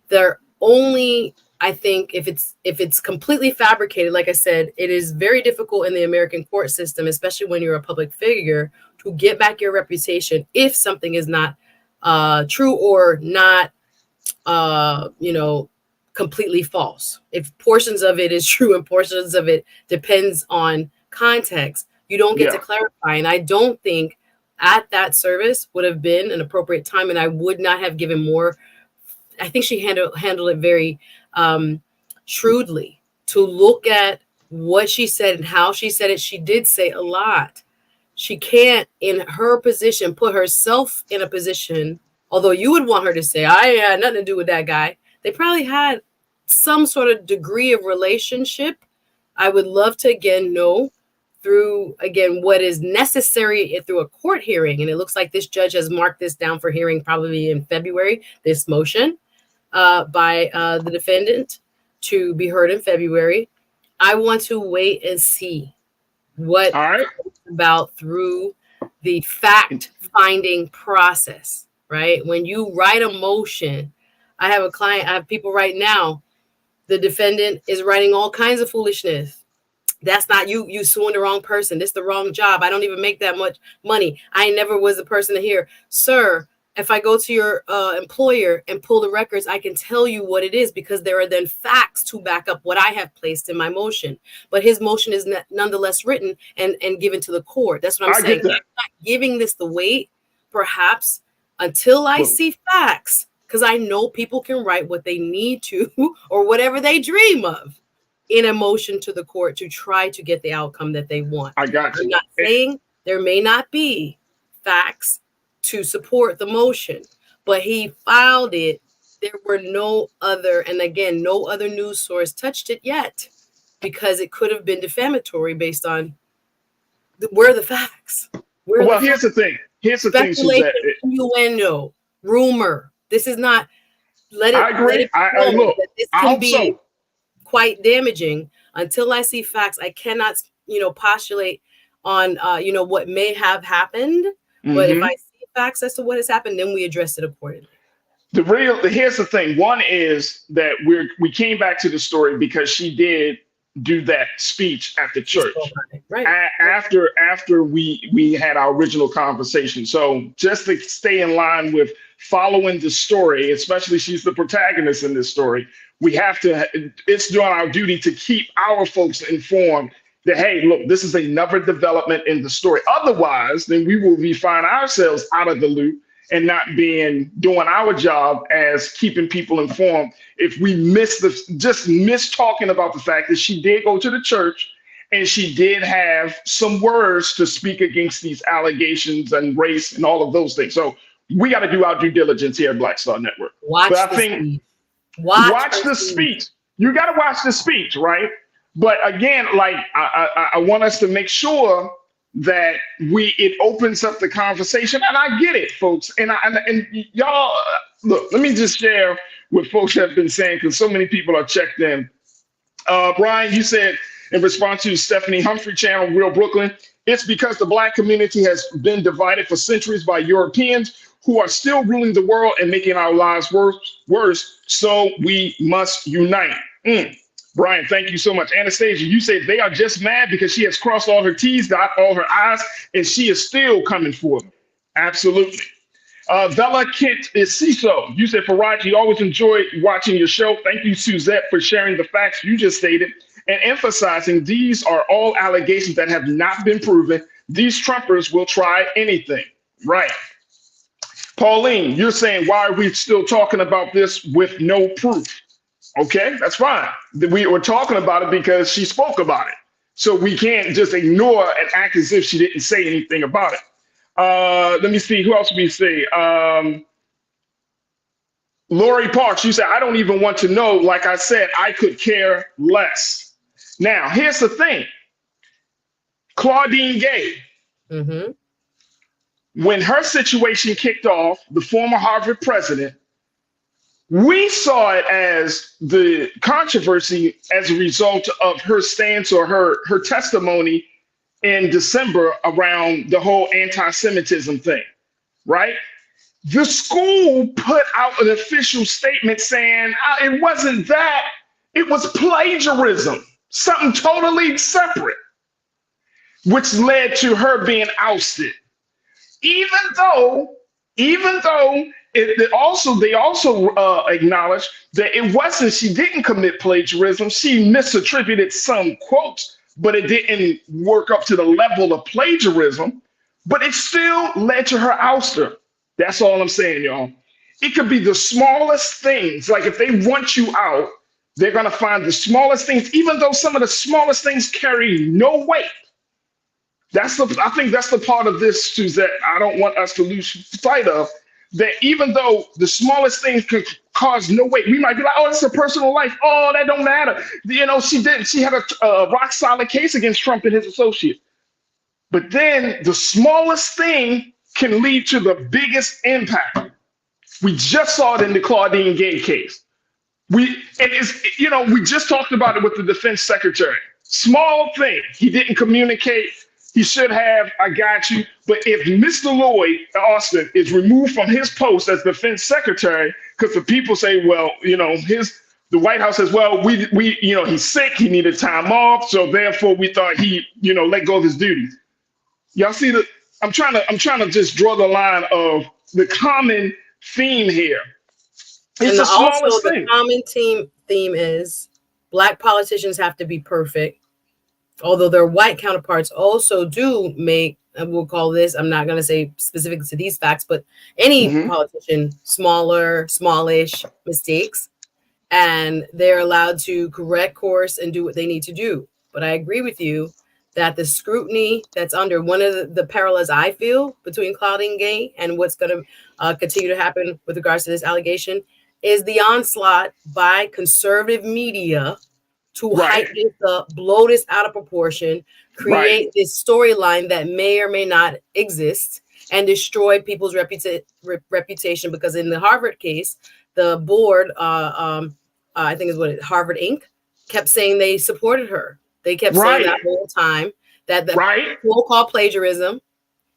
B: They're only, I think, if it's completely fabricated, like I said, it is very difficult in the American court system, especially when you're a public figure, to get back your reputation if something is not true or not, completely false. If portions of it is true and portions of it depends on context, you don't get to clarify. And I don't think at that service would have been an appropriate time, and I would not have given more. I think she handled it very shrewdly to look at what she said and how she said it. She did say a lot. She can't, in her position, put herself in a position, although you would want her to say, I had nothing to do with that guy. They probably had some sort of degree of relationship. I would love to, again, know through, again, what is necessary through a court hearing. And it looks like this judge has marked this down for hearing probably in February, this motion by the defendant to be heard in February. I want to wait and see what it's about through the fact-finding process, right? When you write a motion, I have a client, I have people right now, the defendant is writing all kinds of foolishness. That's not you suing the wrong person. This is the wrong job. I don't even make that much money. I never was the person to hear, sir, if I go to your employer and pull the records, I can tell you what it is because there are then facts to back up what I have placed in my motion. But his motion is nonetheless written and given to the court. That's what I'm saying. I'm not giving this the weight, perhaps, until I see facts, because I know people can write what they need to or whatever they dream of in a motion to the court to try to get the outcome that they want.
A: I got you.
B: I'm not saying there may not be facts to support the motion, but he filed it. There were no other, and again, no other news source touched it yet because it could have been defamatory based on where are the facts.
A: Here's the thing. Here's the thing, Suzette.
B: Innuendo, rumor. This is not.
A: I agree. Look,
B: this can be quite damaging. Until I see facts, I cannot, postulate on, what may have happened. Mm-hmm. But if I see facts as to what has happened, then we address it accordingly.
A: Here's the thing. One is that we came back to the story because she did do that speech at the church,
B: right?
A: After we had our original conversation. So just to stay in line with following the story, especially she's the protagonist in this story, it's doing our duty to keep our folks informed that, hey, look, this is another development in the story. Otherwise, then we will be finding ourselves out of the loop and not doing our job as keeping people informed. If we miss talking about the fact that she did go to the church and she did have some words to speak against these allegations and race and all of those things. So we got to do our due diligence here at Black Star Network.
B: Watch the
A: speech. You got to watch the speech, right? But again, like I want us to make sure that it opens up the conversation, and I get it, folks. And y'all, look, let me just share what folks have been saying because so many people are checked in. Brian, you said in response to Stephanie Humphrey channel, Real Brooklyn, it's because the Black community has been divided for centuries by Europeans who are still ruling the world and making our lives worse. So we must unite. Brian, thank you so much. Anastasia, you say they are just mad because she has crossed all her T's, dot all her I's, and she is still coming for them. Absolutely. Bella Kent is CISO. You said, Farajii, always enjoy watching your show. Thank you, Suzette, for sharing the facts you just stated and emphasizing these are all allegations that have not been proven. These Trumpers will try anything. Right. Pauline, you're saying, why are we still talking about this with no proof? Okay, that's fine. We were talking about it because she spoke about it. So we can't just ignore and act as if she didn't say anything about it. Let me see, who else we say? Lori Parks, you said, I don't even want to know. Like I said, I could care less. Now, here's the thing. Claudine Gay, when her situation kicked off, the former Harvard president, we saw it as the controversy as a result of her stance or her testimony in December around the whole anti-Semitism thing, right? The school put out an official statement saying it wasn't that, it was plagiarism, something totally separate, which led to her being ousted. Even though they also acknowledged that it wasn't, she didn't commit plagiarism. She misattributed some quotes, but it didn't work up to the level of plagiarism. But it still led to her ouster. That's all I'm saying, y'all. It could be the smallest things. Like if they want you out, they're gonna find the smallest things, even though some of the smallest things carry no weight. I think that's the part of this, Suzette, I don't want us to lose sight of, that even though the smallest things could cause no weight, we might be like, oh, it's a personal life. Oh, that don't matter. You know, she had a rock solid case against Trump and his associates. But then the smallest thing can lead to the biggest impact. We just saw it in the Claudine Gay case. We just talked about it with the defense secretary. Small thing, he didn't communicate. He should have, I got you. But if Mr. Lloyd Austin is removed from his post as defense secretary, because the people say, well, the White House says, well, he's sick, he needed time off, so therefore we thought he, let go of his duties. Y'all see I'm trying to just draw the line of the common theme here. It's the smallest thing.
B: The common theme is Black politicians have to be perfect. Although their white counterparts also do make, and we'll call this, I'm not going to say specific to these facts, but any politician, smallish mistakes, and they're allowed to correct course and do what they need to do. But I agree with you that the scrutiny that's under, one of the parallels I feel between Claudine Gay and what's going to continue to happen with regards to this allegation is the onslaught by conservative media to hype this up, blow this out of proportion, create this storyline that may or may not exist, and destroy people's reputation. Because in the Harvard case, the board, I think is Harvard Inc., kept saying they supported her. They kept saying that whole time that the so-called plagiarism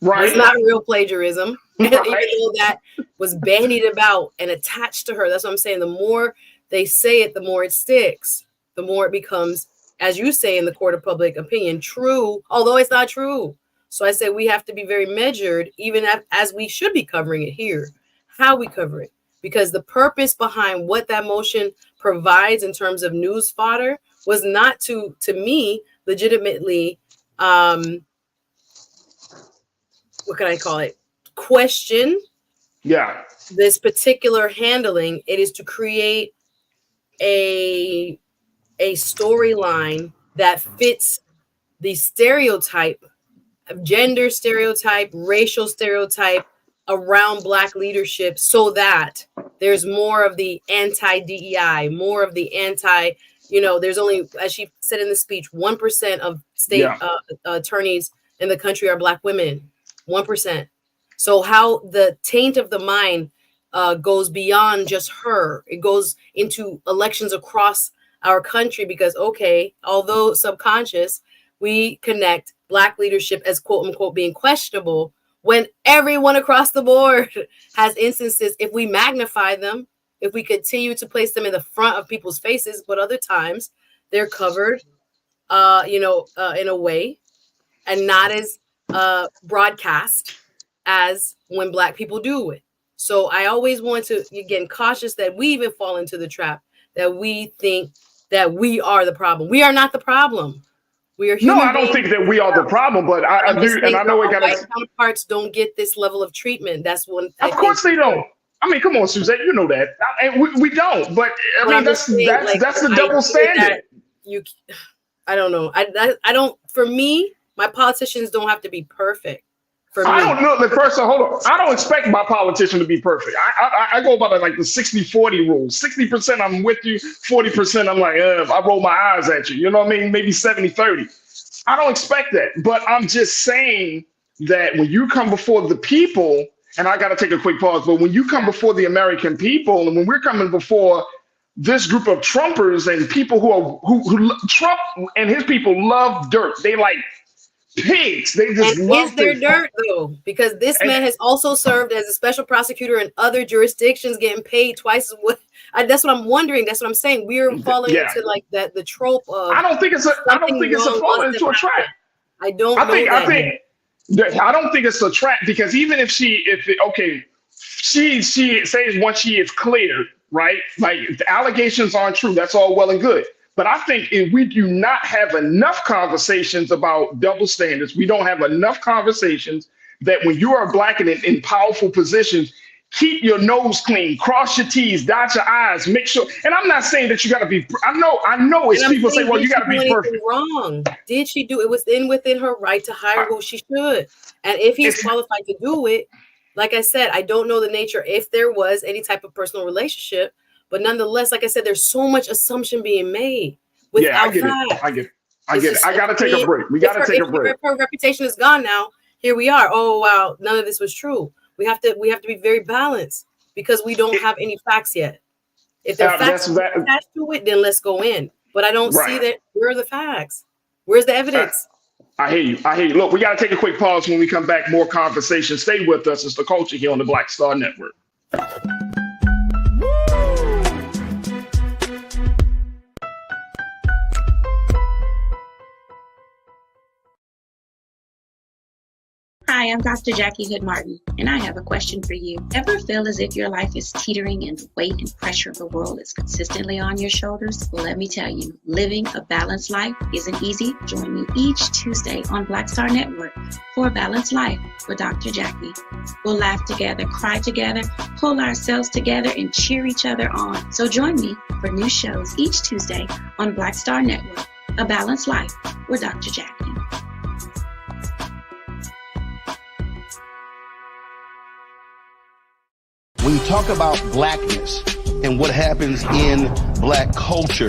B: was not real plagiarism. Even though that was bandied about and attached to her. That's what I'm saying. The more they say it, the more it sticks. The more it becomes, as you say in the court of public opinion, true, although it's not true. So I say we have to be very measured, even as we should be covering it here, how we cover it. Because the purpose behind what that motion provides in terms of news fodder was not to me, legitimately, what can I call it? Question this particular handling. It is to create a storyline that fits the stereotype, gender stereotype, racial stereotype around Black leadership, so that there's more of the anti-DEI, more of the anti, there's only, as she said in the speech, 1% of state attorneys in the country are Black women, 1%. So how the taint of the mind goes beyond just her. It goes into elections across our country because, although subconscious, we connect Black leadership as quote unquote being questionable when everyone across the board has instances, if we magnify them, if we continue to place them in the front of people's faces, but other times they're covered, in a way and not as broadcast as when Black people do it. So I always want to, again, cautious that we even fall into the trap that we think that we are the problem. We are not the problem. We are human.
A: No, I don't think that we are the problem, but I do, and I know it got
B: white counterparts don't get this level of treatment. That's one.
A: Of course they don't. I mean, come on, Suzette, you know that. And we don't. But I mean, that's the double standard.
B: I don't know. I don't. For me, my politicians don't have to be perfect. For me,
A: I don't know. First, hold on. I don't expect my politician to be perfect. I go by like the 60-40 rule. 60% I'm with you, 40% I'm like, I roll my eyes at you. You know what I mean? Maybe 70-30. I don't expect that. But I'm just saying that when you come before the people, and I got to take a quick pause, but when you come before the American people, and when we're coming before this group of Trumpers and people who Trump and his people love dirt. They like pigs. They just love
B: is there dirt though? Because this man has also served as a special prosecutor in other jurisdictions, getting paid twice as what. That's what I'm wondering. That's what I'm saying. We're falling into like that the trope of.
A: I don't think it's a fall into a trap.
B: I don't
A: think it's a trap because even if she says once she is cleared, right? Like the allegations aren't true. That's all well and good. But I think if we do not have enough conversations about double standards, we don't have enough conversations that when you are black and in powerful positions, keep your nose clean, cross your T's, dot your I's, make sure. And I'm not saying that you got to be. I know. It's people say, "Well, you got to be perfect."
B: Wrong? Did she do it? Was within her right to hire who she should? And if he's qualified to do it, like I said, I don't know the nature if there was any type of personal relationship. But nonetheless, like I said, there's so much assumption being made.
A: Yeah, I get it. I get it. I got to take a break. We got to take a break.
B: If her reputation is gone now, here we are. Oh, wow. None of this was true. We have to be very balanced because we don't have any facts yet. If there are facts attached to it, then let's go in. But I don't see that. Where are the facts? Where's the evidence?
A: I hear you. Look, we got to take a quick pause. When we come back, more conversation. Stay with us. It's The Culture here on the Black Star Network.
P: Hi, I'm Dr. Jackie Hood Martin, and I have a question for you. Ever feel as if your life is teetering and the weight and pressure of the world is consistently on your shoulders? Well, let me tell you, living a balanced life isn't easy. Join me each Tuesday on Black Star Network for A Balanced Life with Dr. Jackie. We'll laugh together, cry together, pull ourselves together, and cheer each other on. So join me for new shows each Tuesday on Black Star Network, A Balanced Life with Dr. Jackie.
C: When you talk about blackness and what happens in black culture,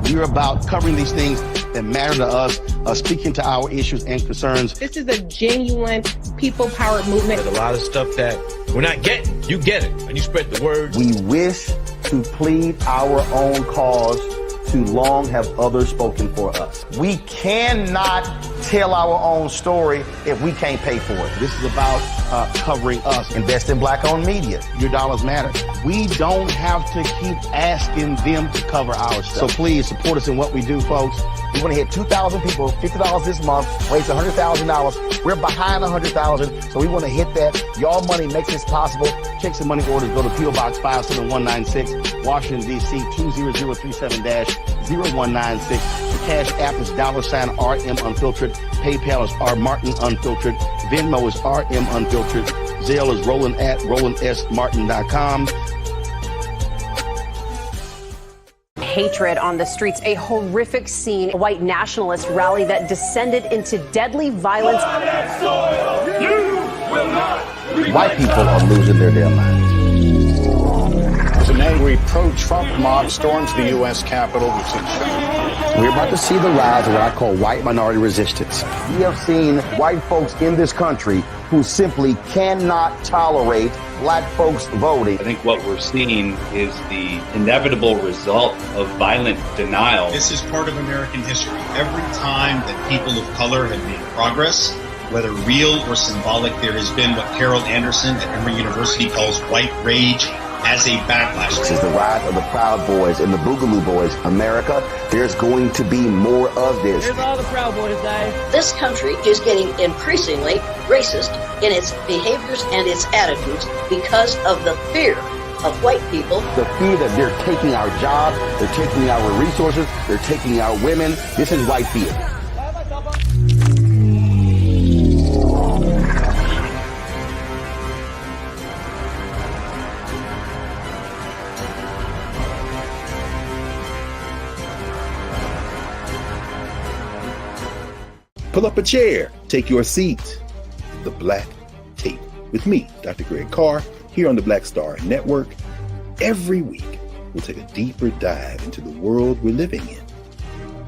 C: we're about covering these things that matter to us, speaking to our issues and concerns.
D: This is a genuine people-powered movement.
E: There's a lot of stuff that we're not getting. You get it, and you spread the word.
C: We wish to plead our own cause. Too long have others spoken for us. We cannot tell our own story if we can't pay for it. This is about covering us. Invest in black-owned media. Your dollars matter. We don't have to keep asking them to cover our stuff. So please support us in what we do, folks. We want to hit 2,000 people, $50 this month, raise $100,000. We're behind 100,000, so we want to hit that. Y'all money makes this possible. Checks and money orders go to P.O. Box 57196, Washington, D.C. 20037-0196. The Cash App is $RM Unfiltered. PayPal is R Martin Unfiltered. Venmo is RM Unfiltered. Zelle is Roland at RolandSMartin.com.
J: Hatred on the streets, a horrific scene, a white nationalist rally that descended into deadly violence.
C: White people are losing their damn minds.
K: As an angry pro-Trump mob storms the U.S. Capitol,
C: we're about to see the rise of what I call white minority resistance. We have seen white folks in this country who simply cannot tolerate black folks voting.
L: I think what we're seeing is the inevitable result of violent denial.
M: This is part of American history. Every time that people of color have made progress, whether real or symbolic, there has been what Carol Anderson at Emory University calls white rage as a backlash.
C: This is the rise of the Proud Boys and the Boogaloo Boys. America, there's going to be more of this.
N: Here's all the Proud Boys, guys.
O: This country is getting increasingly racist in its behaviors and its attitudes because of the fear of white people.
C: The fear that they're taking our jobs, they're taking our resources, they're taking our women. This is white fear.
I: Pull up a chair, take your seat. The Black Tape with me, Dr. Greg Carr, here on the Black Star Network. Every week, we'll take a deeper dive into the world we're living in.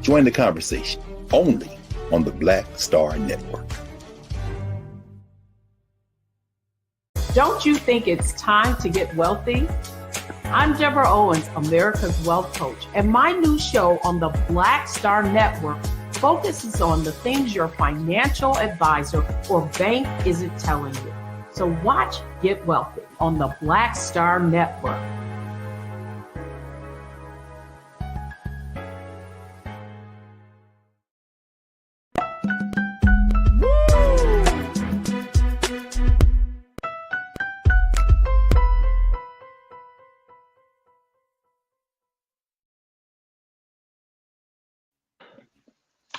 I: Join the conversation only on the Black Star Network.
Q: Don't you think it's time to get wealthy? I'm Deborah Owens, America's Wealth Coach, and my new show on the Black Star Network focuses on the things your financial advisor or bank isn't telling you. So watch Get Wealthy on the Black Star Network.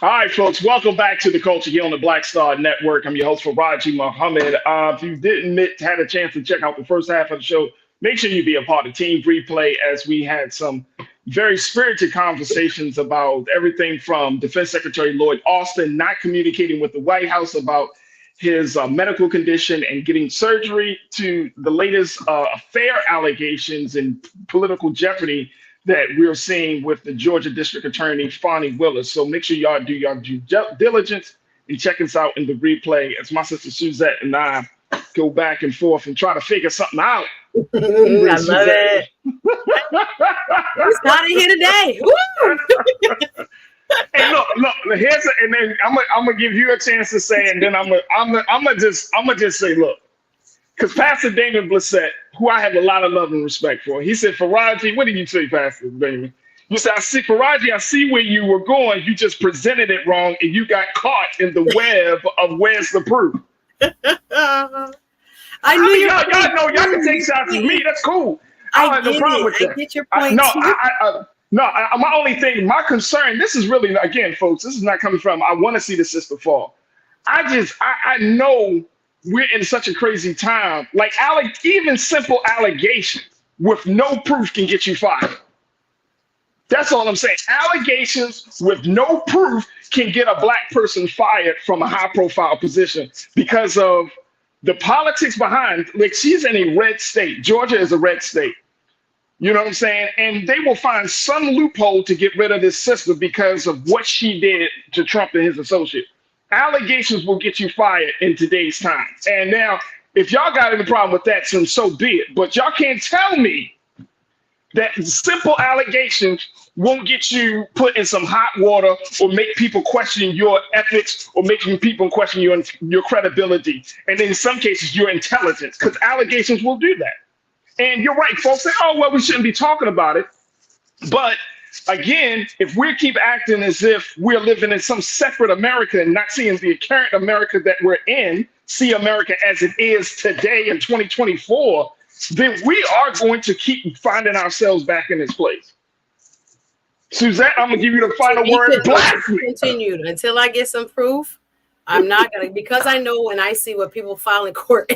A: All right, folks, welcome back to the Culture here on the Black Star Network. I'm your host, farajii Muhammad. If you didn't had a chance to check out the first half of the show, make sure you be a part of Team Replay, as we had some very spirited conversations about everything from Defense Secretary Lloyd Austin not communicating with the White House about his medical condition and getting surgery, to the latest affair allegations and political jeopardy that we're seeing with the Georgia District Attorney, Fani Willis. So make sure y'all do your due diligence and check us out in the replay as my sister Suzette and I go back and forth and try to figure something out.
B: I love it. It's hot in here today. Woo!
A: Hey, look, and then I'm gonna give you a chance to say, and then I'm gonna just say, look, because Pastor Damon Blissett, who I have a lot of love and respect for, he said, farajii, what did you say, Pastor Damon? You said, farajii, I see where you were going. You just presented it wrong, and you got caught in the web of where's the proof.
B: I knew
A: y'all know y'all can take shots at me. That's cool. I have no problem with that.
B: I get your point.
A: My only thing, my concern, this is really, again, folks, this is not coming from, I want to see the sister fall. I know we're in such a crazy time. Like, even simple allegations with no proof can get you fired. That's all I'm saying. Allegations with no proof can get a black person fired from a high-profile position because of the politics behind. Like, she's in a red state. Georgia is a red state. You know what I'm saying? And they will find some loophole to get rid of this sister because of what she did to Trump and his associate. Allegations will get you fired in today's time. And now, if y'all got any problem with that, then so be it. But y'all can't tell me that simple allegations won't get you put in some hot water or make people question your ethics or making people question your credibility. And in some cases, your intelligence, because allegations will do that. And you're right, folks say, oh, well, we shouldn't be talking about it. But again, if we keep acting as if we're living in some separate America and not seeing the current America that we're in, see America as it is today in 2024, then we are going to keep finding ourselves back in this place. Suzette, I'm going to give you the final word.
B: Continued until I get some proof. I'm not going to, because I know when I see what people file in court,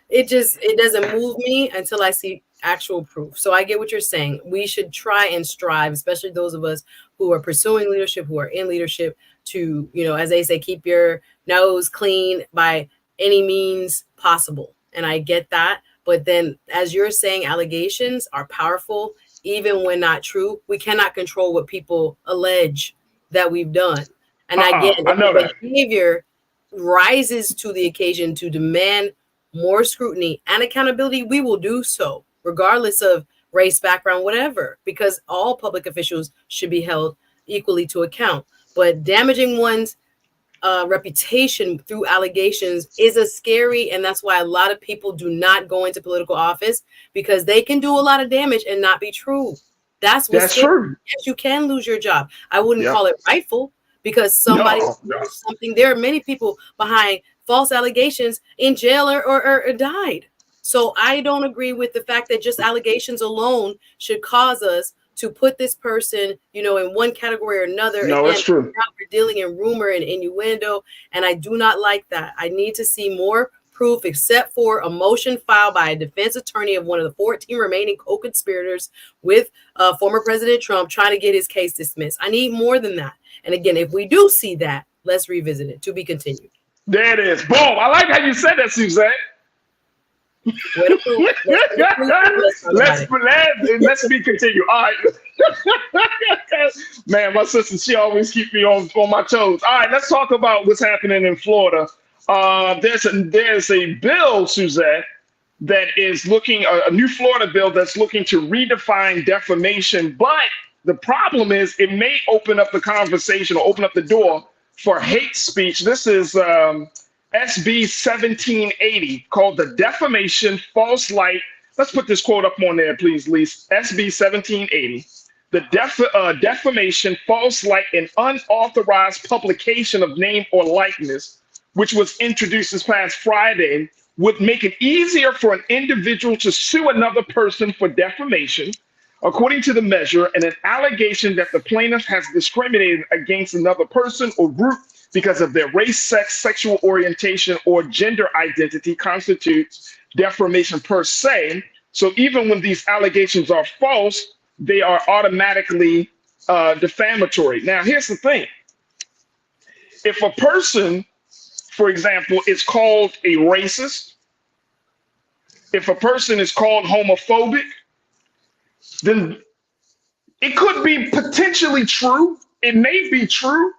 B: it doesn't move me until I see actual proof. So I get what you're saying. We should try and strive, especially those of us who are pursuing leadership, who are in leadership, to, as they say, keep your nose clean by any means possible. And I get that. But then, as you're saying, allegations are powerful, even when not true. We cannot control what people allege that we've done. And I get it.
A: I know that
B: behavior rises to the occasion to demand more scrutiny and accountability. We will do so, regardless of race, background, whatever, because all public officials should be held equally to account. But damaging one's reputation through allegations is a scary, and that's why a lot of people do not go into political office, because they can do a lot of damage and not be true. That's true. Yes, you can lose your job. I wouldn't call it rightful, because somebody something. There are many people behind false allegations in jail or died. So I don't agree with the fact that just allegations alone should cause us to put this person, in one category or another.
A: No, that's true.
B: We're dealing in rumor and innuendo, and I do not like that. I need to see more proof, except for a motion filed by a defense attorney of one of the 14 remaining co-conspirators with former President Trump trying to get his case dismissed. I need more than that. And again, if we do see that, let's revisit it. To be continued.
A: There it is. Boom. I like how you said that, Suzanne. Let's be continued. All right. Man, my sister, she always keep me on my toes. All right, let's talk about what's happening in Florida. There's a bill, Suzanne, that is looking a new Florida bill that's looking to redefine defamation. But the problem is it may open up the conversation or open up the door for hate speech. This is SB 1780, called the Defamation, False Light. Let's put this quote up on there, please, Lise. SB 1780, the Defamation, False Light, and Unauthorized Publication of Name or Likeness, which was introduced this past Friday, would make it easier for an individual to sue another person for defamation, according to the measure, and an allegation that the plaintiff has discriminated against another person or group because of their race, sex, sexual orientation, or gender identity constitutes defamation per se. So even when these allegations are false, they are automatically defamatory. Now, here's the thing. If a person, for example, is called a racist, if a person is called homophobic, then it could be potentially true. It may be true,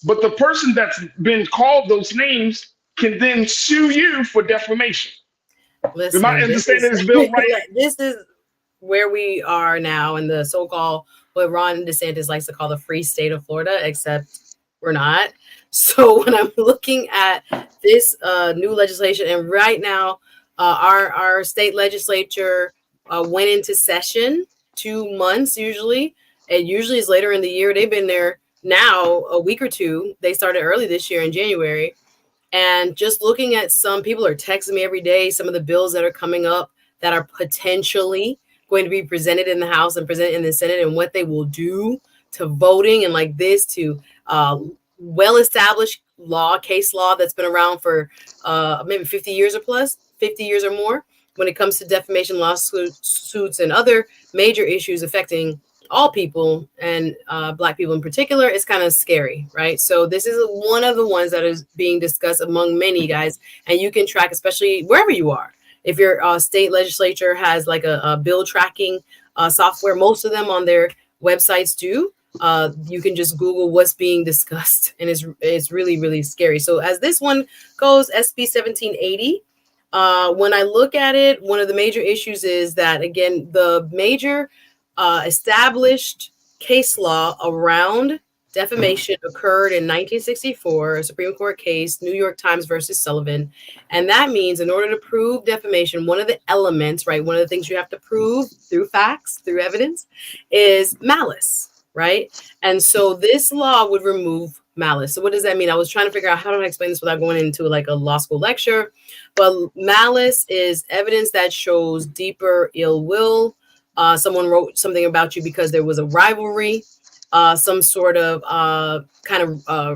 A: but the person that's been called those names can then sue you for defamation.
B: Listen,
A: am I understanding this bill right?
B: This is where we are now in the so-called, what Ron DeSantis likes to call the free state of Florida, except we're not. So when I'm looking at this new legislation, and right now our state legislature went into session 2 months usually. It usually is later in the year. They've been there now a week or two. They started early this year in January. And just looking at some people are texting me every day, some of the bills that are coming up that are potentially going to be presented in the House and presented in the Senate, and what they will do to voting and like this to well-established case law that's been around for maybe 50 years or plus, 50 years or more, when it comes to defamation lawsuits and other major issues affecting all people and Black people in particular. It's kind of scary, right? So this is one of the ones that is being discussed among many, guys, and you can track, especially wherever you are. If your state legislature has like a bill tracking software, most of them on their websites do. You can just Google what's being discussed, and it's really, really scary. So as this one goes, SB 1780, when I look at it, one of the major issues is that, again, the major established case law around defamation occurred in 1964, a Supreme Court case, New York Times versus Sullivan. And that means in order to prove defamation, one of the elements, right, one of the things you have to prove through facts, through evidence, is malice, right? And so this law would remove malice. So what does that mean? I was trying to figure out how do I explain this without going into like a law school lecture. But malice is evidence that shows deeper ill will. Someone wrote something about you because there was a rivalry, some sort of what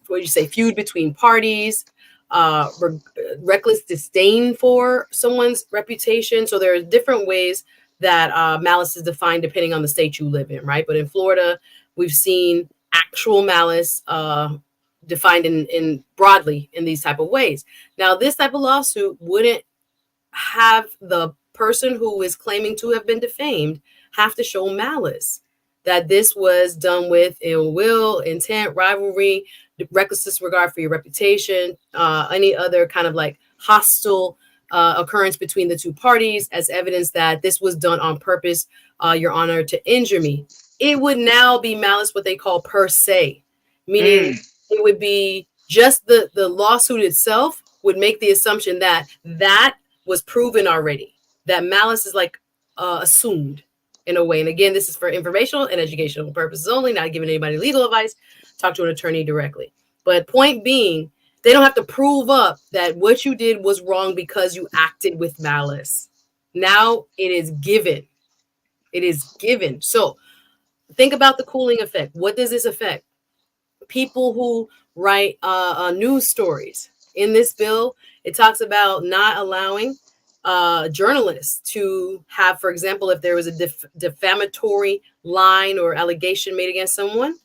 B: do you say, feud between parties, reckless disdain for someone's reputation. So there are different ways that malice is defined depending on the state you live in, right? But in Florida, we've seen actual malice defined in broadly in these type of ways. Now, this type of lawsuit wouldn't have the person who is claiming to have been defamed have to show malice, that this was done with ill will, intent, rivalry, reckless disregard for your reputation, any other kind of like hostile occurrence between the two parties as evidence that this was done on purpose, Your Honor, to injure me. It would now be malice, what they call per se, meaning it would be just the lawsuit itself would make the assumption that that was proven already, that malice is like assumed in a way. And again, this is for informational and educational purposes only, not giving anybody legal advice. Talk to an attorney directly. But point being, they don't have to prove up that what you did was wrong because you acted with malice. Now it is given. It is given. So think about the cooling effect. What does this affect? People who write news stories. In this bill, it talks about not allowing journalists to have, for example, if there was a defamatory line or allegation made against someone,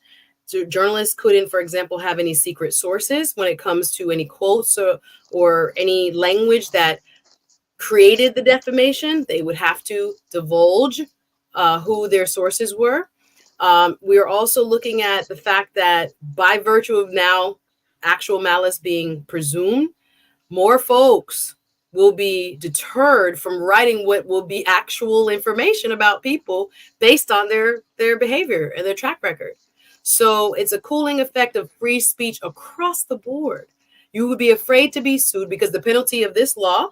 B: journalists couldn't, for example, have any secret sources when it comes to any quotes or any language that created the defamation. They would have to divulge who their sources were. We are also looking at the fact that by virtue of now actual malice being presumed, more folks will be deterred from writing what will be actual information about people based on their behavior and their track record. So it's a cooling effect of free speech across the board. You would be afraid to be sued because the penalty of this law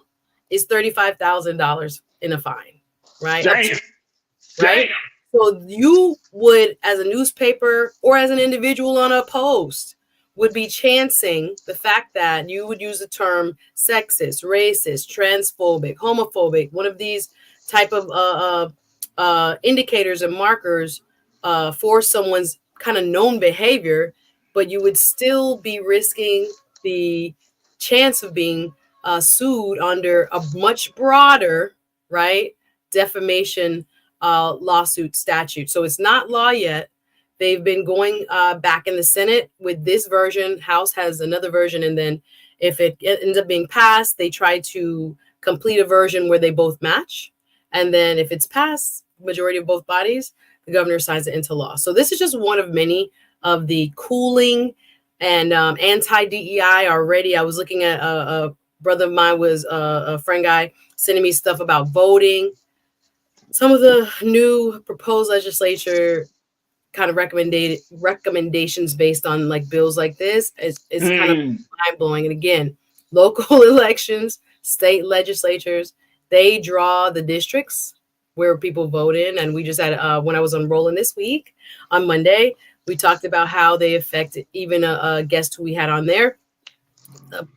B: is $35,000 in a fine, right? Right? So you would, as a newspaper or as an individual on a post, would be chancing the fact that you would use the term sexist, racist, transphobic, homophobic, one of these type of indicators and markers for someone's kind of known behavior, but you would still be risking the chance of being sued under a much broader, right, defamation lawsuit statute. So it's not law yet. They've been going back in the Senate with this version. House has another version. And then if it ends up being passed, they try to complete a version where they both match. And then if it's passed, majority of both bodies, the governor signs it into law. So this is just one of many of the cooling and anti-DEI already. I was looking at a brother of mine was a friend guy sending me stuff about voting. Some of the new proposed legislature kind of recommendations based on like bills like this is kind of mind-blowing. And again, local elections, state legislatures, they draw the districts where people vote in. And we just had when I was on Rolling this week on Monday, we talked about how they affect even a guest who we had on there,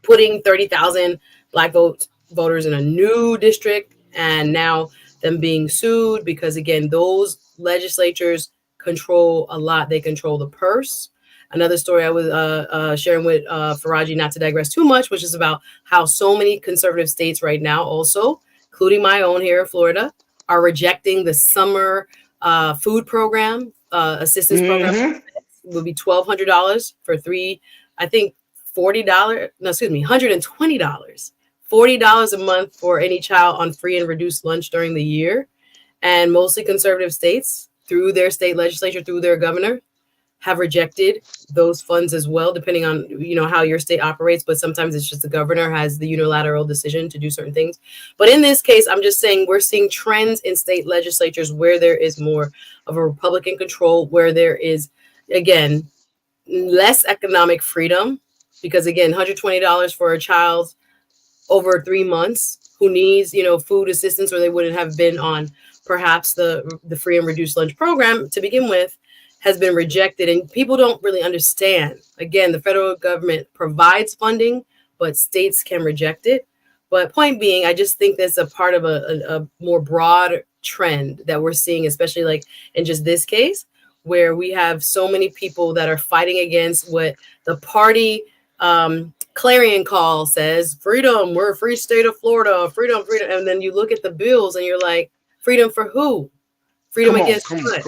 B: putting 30,000 Black voters in a new district, and now them being sued because, again, those legislatures control a lot. They control the purse. Another story I was sharing with farajii, not to digress too much, which is about how so many conservative states right now also, including my own here in Florida, are rejecting the summer food program, assistance program. It will be $1,200 for I think $120. $40 a month for any child on free and reduced lunch during the year. And mostly conservative states, through their state legislature, through their governor, have rejected those funds as well, depending on, how your state operates. But sometimes it's just the governor has the unilateral decision to do certain things. But in this case, I'm just saying we're seeing trends in state legislatures where there is more of a Republican control, where there is, again, less economic freedom. Because, again, $120 for a child over 3 months who needs, food assistance, or they wouldn't have been on perhaps the free and reduced lunch program to begin with, has been rejected. And people don't really understand. Again, the federal government provides funding, but states can reject it. But point being, I just think that's a part of a more broad trend that we're seeing, especially like in just this case, where we have so many people that are fighting against what the party clarion call says, freedom, we're a free state of Florida, freedom. And then you look at the bills and you're like, freedom for who? Freedom against what?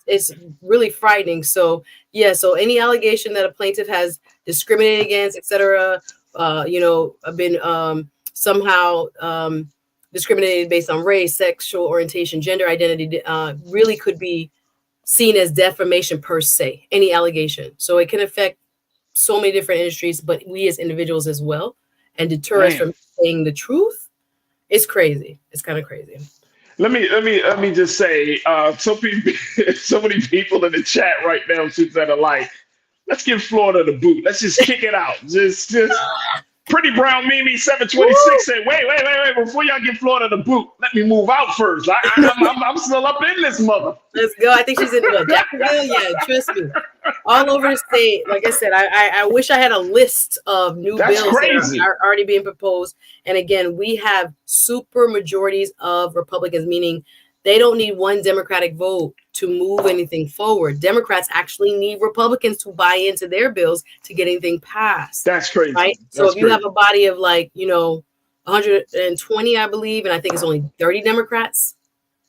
B: It's really frightening. So yeah, so any allegation that a plaintiff has discriminated against, etc., been somehow discriminated based on race, sexual orientation, gender identity, really could be seen as defamation per se, any allegation. So it can affect so many different industries, but we as individuals as well, and deter us from saying the truth. It's crazy. It's kind of crazy.
A: Let me just say, so many people in the chat right now that are like, let's give Florida the boot. Let's just kick it out. Just Pretty Brown Mimi 726 said, wait, before y'all give Florida the boot, let me move out first. I'm still up in this mother.
B: Let's go. I think she's in Jacksonville. Yeah, trust me. All over the state. Like I said, I wish I had a list of new bills that are already being proposed. And again, we have super majorities of Republicans, meaning they don't need one Democratic vote to move anything forward. Democrats actually need Republicans to buy into their bills to get anything passed.
A: That's crazy.
B: Right? So if you have a body of 120, I believe, and I think it's only 30 Democrats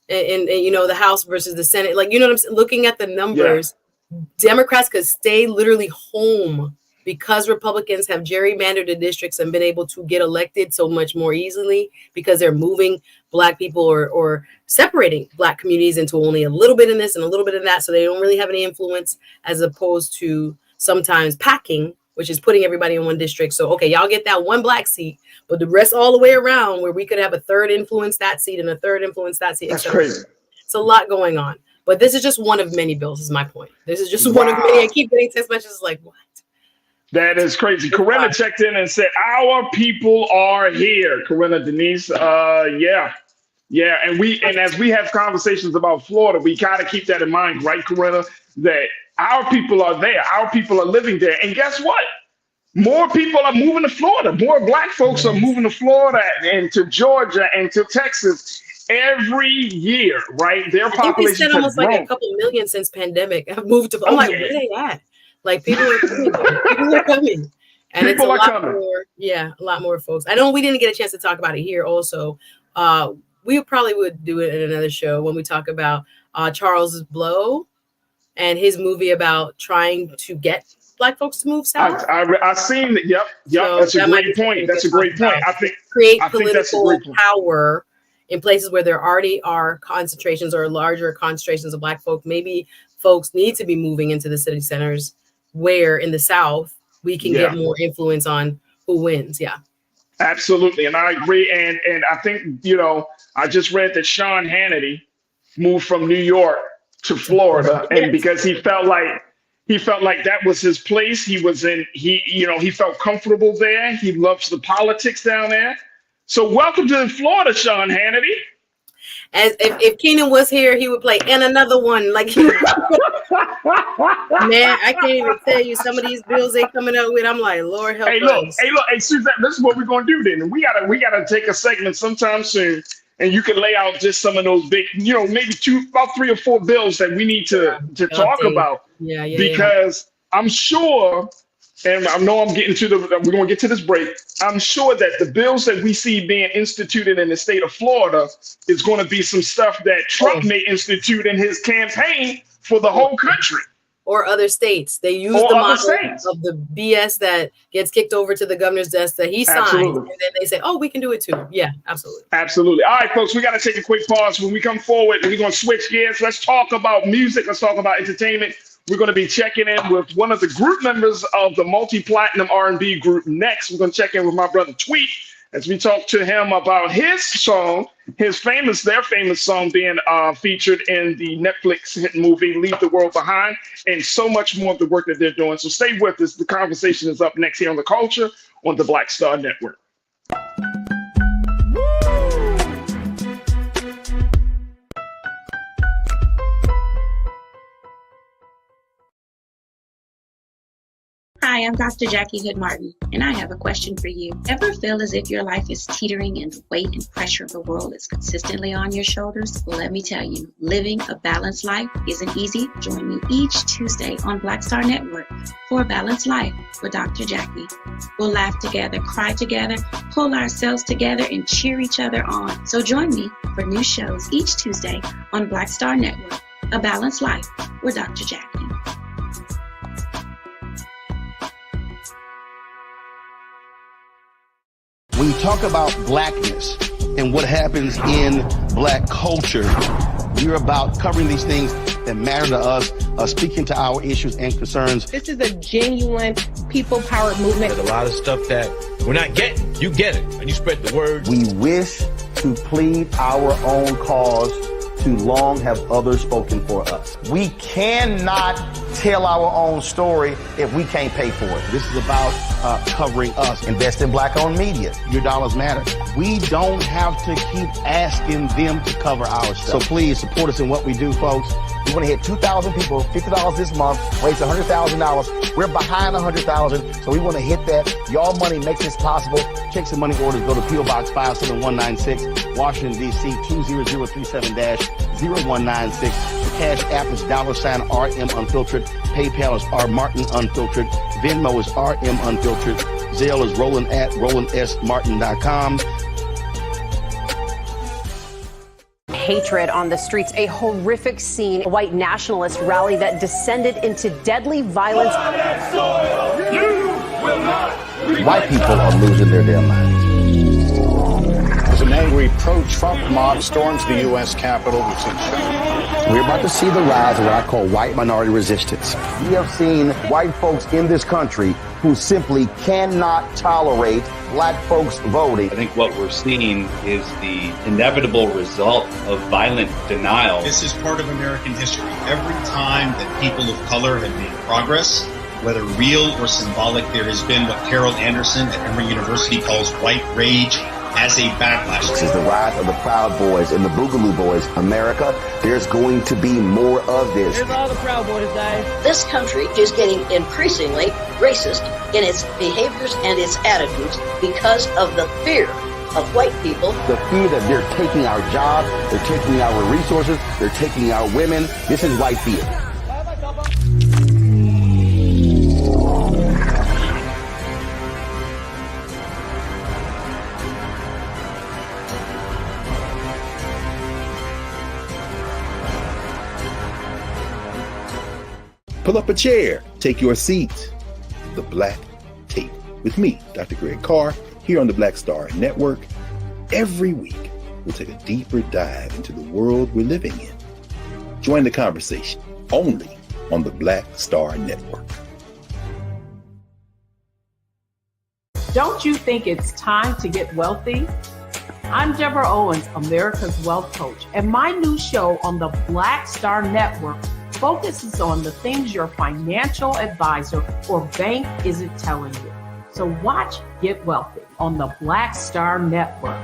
B: in the House versus the Senate, like, what I'm saying? Looking at the numbers, Democrats could stay literally home because Republicans have gerrymandered the districts and been able to get elected so much more easily because they're moving Black people or separating Black communities into only a little bit in this and a little bit in that. So they don't really have any influence, as opposed to sometimes packing, which is putting everybody in one district. So, okay, y'all get that one Black seat, but the rest all the way around, where we could have a third influence that seat and a third influence that seat.
A: That's crazy.
B: It's a lot going on. But this is just one of many bills, is my point. This is just one of many. I keep getting text messages like, what?
A: That is crazy. Corinna checked in and said, our people are here. Corinna, Denise, yeah. And as we have conversations about Florida, we got to keep that in mind, right, Corinna? That our people are there. Our people are living there. And guess what? More people are moving to Florida. More Black folks are moving to Florida and to Georgia and to Texas every year, right? Their population
B: said almost like a couple million since pandemic have moved to. I'm like, where they at? Like, people are coming. People are coming. And it's a lot more. Yeah, a lot more folks. I know we didn't get a chance to talk about it here. Also, we probably would do it in another show when we talk about Charles Blow and his movie about trying to get Black folks to move south.
A: I've seen it. Yep. So that's a great point. That's a great point. I think
B: political power in places where there already are concentrations or larger concentrations of Black folk. Maybe folks need to be moving into the city centers, where in the South we can get more influence on who wins. Yeah,
A: absolutely. And I agree. And I think, I just read that Sean Hannity moved from New York to Florida, and because he felt like that was his place. He felt comfortable there. He loves the politics down there. So welcome to Florida, Sean Hannity.
B: As if Keenan was here, he would play "And Another One." Like, man, I can't even tell you some of these bills they coming up with. I'm like, Lord help us.
A: Hey, Suzanne, this is what we're gonna do then. We gotta take a segment sometime soon, and you can lay out just some of those big, maybe about 3 or 4 bills that we need to talk about.
B: Yeah.
A: Because I'm sure. And I know we're going to get to this break. I'm sure that the bills that we see being instituted in the state of Florida is going to be some stuff that Trump may institute in his campaign for the whole country.
B: Or other states. They use the model of the BS that gets kicked over to the governor's desk that he signed. Absolutely. And then they say, oh, we can do it too. Yeah, absolutely.
A: Absolutely. All right, folks, we got to take a quick pause. When we come forward, we're going to switch gears. Let's talk about music. Let's talk about entertainment. We're going to be checking in with one of the group members of the multi-platinum R&B group Next. We're going to check in with my brother Tweet as we talk to him about his song, their famous song being featured in the Netflix hit movie Leave the World Behind, and so much more of the work that they're doing. So stay with us. The conversation is up next here on The Culture on the Black Star Network.
P: Hi, I'm Dr. Jackie Hood Martin, and I have a question for you. Ever feel as if your life is teetering and the weight and pressure of the world is consistently on your shoulders? Well, let me tell you, living a balanced life isn't easy. Join me each Tuesday on Black Star Network for A Balanced Life with Dr. Jackie. We'll laugh together, cry together, pull ourselves together, and cheer each other on. So join me for new shows each Tuesday on Black Star Network, A Balanced Life with Dr. Jackie.
C: When you talk about blackness and what happens in Black culture, we're about covering these things that matter to us, speaking to our issues and concerns.
D: This is a genuine people-powered movement.
E: There's a lot of stuff that we're not getting. You get it, and you spread the word.
C: We wish to plead our own cause. Too long have others spoken for us. We cannot tell our own story if we can't pay for it. This is about covering us. Invest in Black-owned media. Your dollars matter. We don't have to keep asking them to cover our stuff. So please support us in what we do, folks. We want to hit 2,000 people, $50 this month, raise $100,000. We're behind $100,000, so we want to hit that. Y'all money makes this possible. Check some money orders. Go to P.O. Box 57196, Washington, D.C. 20037-0196. The Cash App is $RM Unfiltered. PayPal is R Martin Unfiltered. Venmo is RM Unfiltered. Zelle is Roland@RolandSMartin.com.
J: hatred on the streets, a horrific scene, a white nationalist rally that descended into deadly violence.
C: White people are losing their damn minds.
K: As an angry pro-Trump mob storms the U.S. Capitol, we've seen shootings.
C: We're about to see the rise of what I call white minority resistance. We have seen white folks in this country who simply cannot tolerate black folks voting.
L: I think what we're seeing is the inevitable result of violent denial.
M: This is part of American history. Every time that people of color have made progress, whether real or symbolic, there has been what Carol Anderson at Emory University calls white rage as a backlash.
C: This is the rise of the Proud Boys and the Boogaloo Boys. America, there's going to be more of this.
N: Here's all the Proud Boys, guys.
O: This country is getting increasingly racist in its behaviors and its attitudes because of the fear of white people.
C: The fear that they're taking our jobs, they're taking our resources, they're taking our women. This is white fear.
I: Pull up a chair, take your seat. The Black Tape with me, Dr. Greg Carr, here on the Black Star Network. Every week, we'll take a deeper dive into the world we're living in. Join the conversation only on the Black Star Network.
Q: Don't you think it's time to get wealthy? I'm Deborah Owens, America's Wealth Coach, and my new show on the Black Star Network focuses on the things your financial advisor or bank isn't telling you. So watch Get Wealthy on the Black Star Network.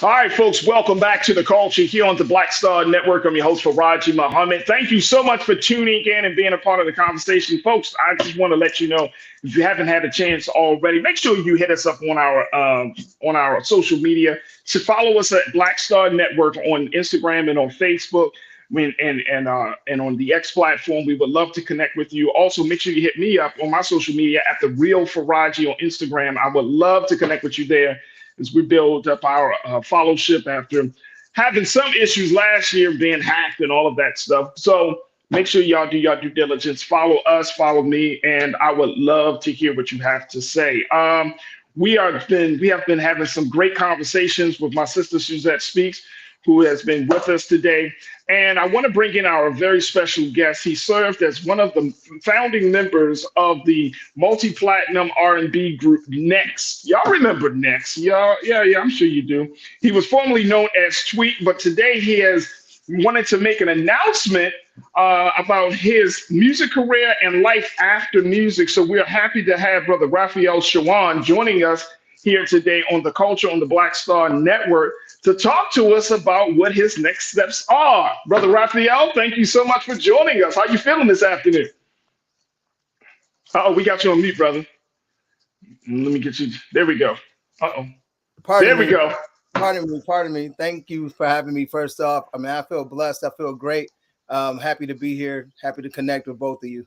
A: All right, folks, welcome back to The Culture here on the Black Star Network. I'm your host, farajii Muhammad. Thank you so much for tuning in and being a part of the conversation. Folks, I just want to let you know, if you haven't had a chance already, make sure you hit us up on our social media. To follow us at Black Star Network on Instagram and on Facebook. And on the X platform. We would love to connect with you. Also, make sure you hit me up on my social media at The Real Farajii on Instagram. I would love to connect with you there as we build up our followership after having some issues last year, being hacked and all of that stuff. So make sure y'all do your due diligence. Follow us, follow me, and I would love to hear what you have to say. We have been having some great conversations with my sister Suzette Speaks, who has been with us today. And I want to bring in our very special guest. He served as one of the founding members of the multi-platinum R&B group Next. Y'all remember Next? Yeah, I'm sure you do. He was formerly known as Tweet, but today he has wanted to make an announcement about his music career and life after music. So we're happy to have Brother Raphael Shawan joining us here today on The Culture on the Black Star Network to talk to us about what his next steps are. Brother Raphael, thank you so much for joining us. How you feeling this afternoon? Uh-oh, we got you on mute, brother. Let me get you. There we go. Uh-oh. There we go.
R: Pardon me. Thank you for having me. First off, I mean, I feel blessed. I feel great. Happy to be here. Happy to connect with both of you.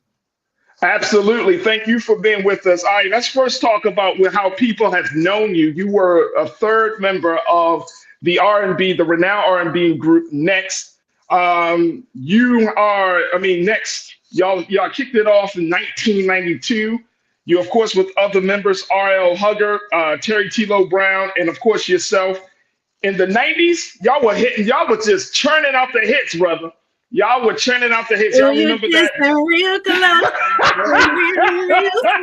A: Absolutely. Thank you for being with us. All right, let's first talk about how people have known you. You were a third member of the R&B, the renowned R&B group Next. Next, y'all kicked it off in 1992. You, of course, with other members, R.L. Hugger, Terry Tilo Brown, and of course yourself. In the 90s, y'all were just churning out the hits, brother. Y'all were churning out the hits. Y'all remember that?
B: Real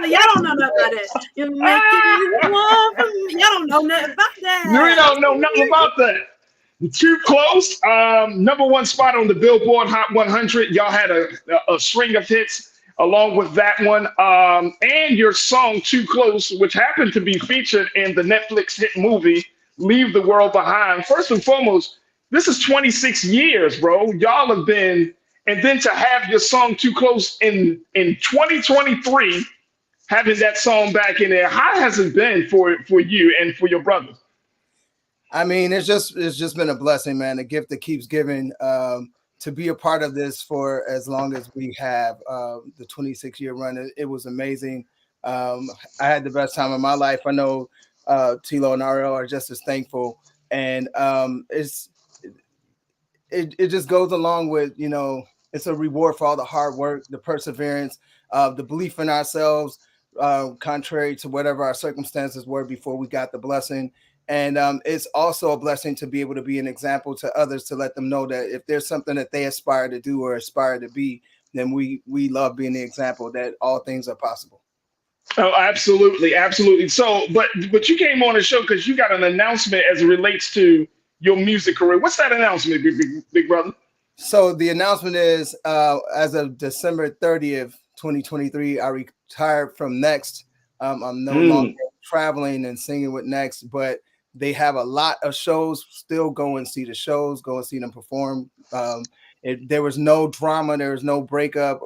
B: Y'all don't know nothing about it. Y'all don't know nothing about that.
A: You don't know nothing about that. Too Close, number one spot on the Billboard Hot 100. Y'all had a string of hits along with that one. And your song Too Close, which happened to be featured in the Netflix hit movie Leave the World Behind. First and foremost, this is 26 years, bro. Y'all have been, and then to have your song Too Close in 2023 having that song back in there. How has it been for you and for your brother?
R: I mean, it's just been a blessing, man. A gift that keeps giving. To be a part of this for as long as we have, the 26-year run, it was amazing. I had the best time of my life. I know Tilo and Ariel are just as thankful, and it just goes along with, you know, it's a reward for all the hard work, the perseverance, the belief in ourselves, contrary to whatever our circumstances were before we got the blessing. And it's also a blessing to be able to be an example to others, to let them know that if there's something that they aspire to do or aspire to be, then we love being the example that all things are possible.
A: Oh, absolutely, absolutely. So, but you came on the show because you got an announcement as it relates to your music career. What's that announcement, big brother?
R: So the announcement is, as of December 30th, 2023, I retired from Next. I'm no longer traveling and singing with Next, but they have a lot of shows. Still go and see the shows, go and see them perform. There was no drama. There was no breakup.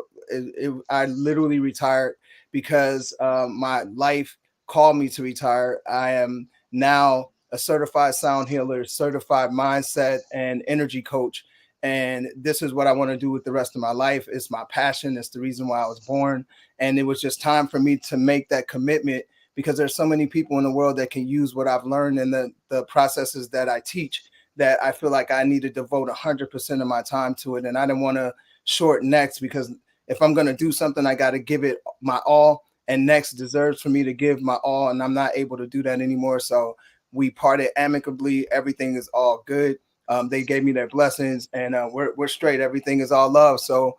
R: I literally retired because my life called me to retire. I am now a certified sound healer, certified mindset and energy coach. And this is what I want to do with the rest of my life. It's my passion. It's the reason why I was born. And it was just time for me to make that commitment, because there's so many people in the world that can use what I've learned and the processes that I teach, that I feel like I need to devote 100% of my time to it. And I didn't want to short Next, because if I'm going to do something, I got to give it my all. And Next deserves for me to give my all. And I'm not able to do that anymore. So we parted amicably. Everything is all good. They gave me their blessings, and we're straight. Everything is all love. So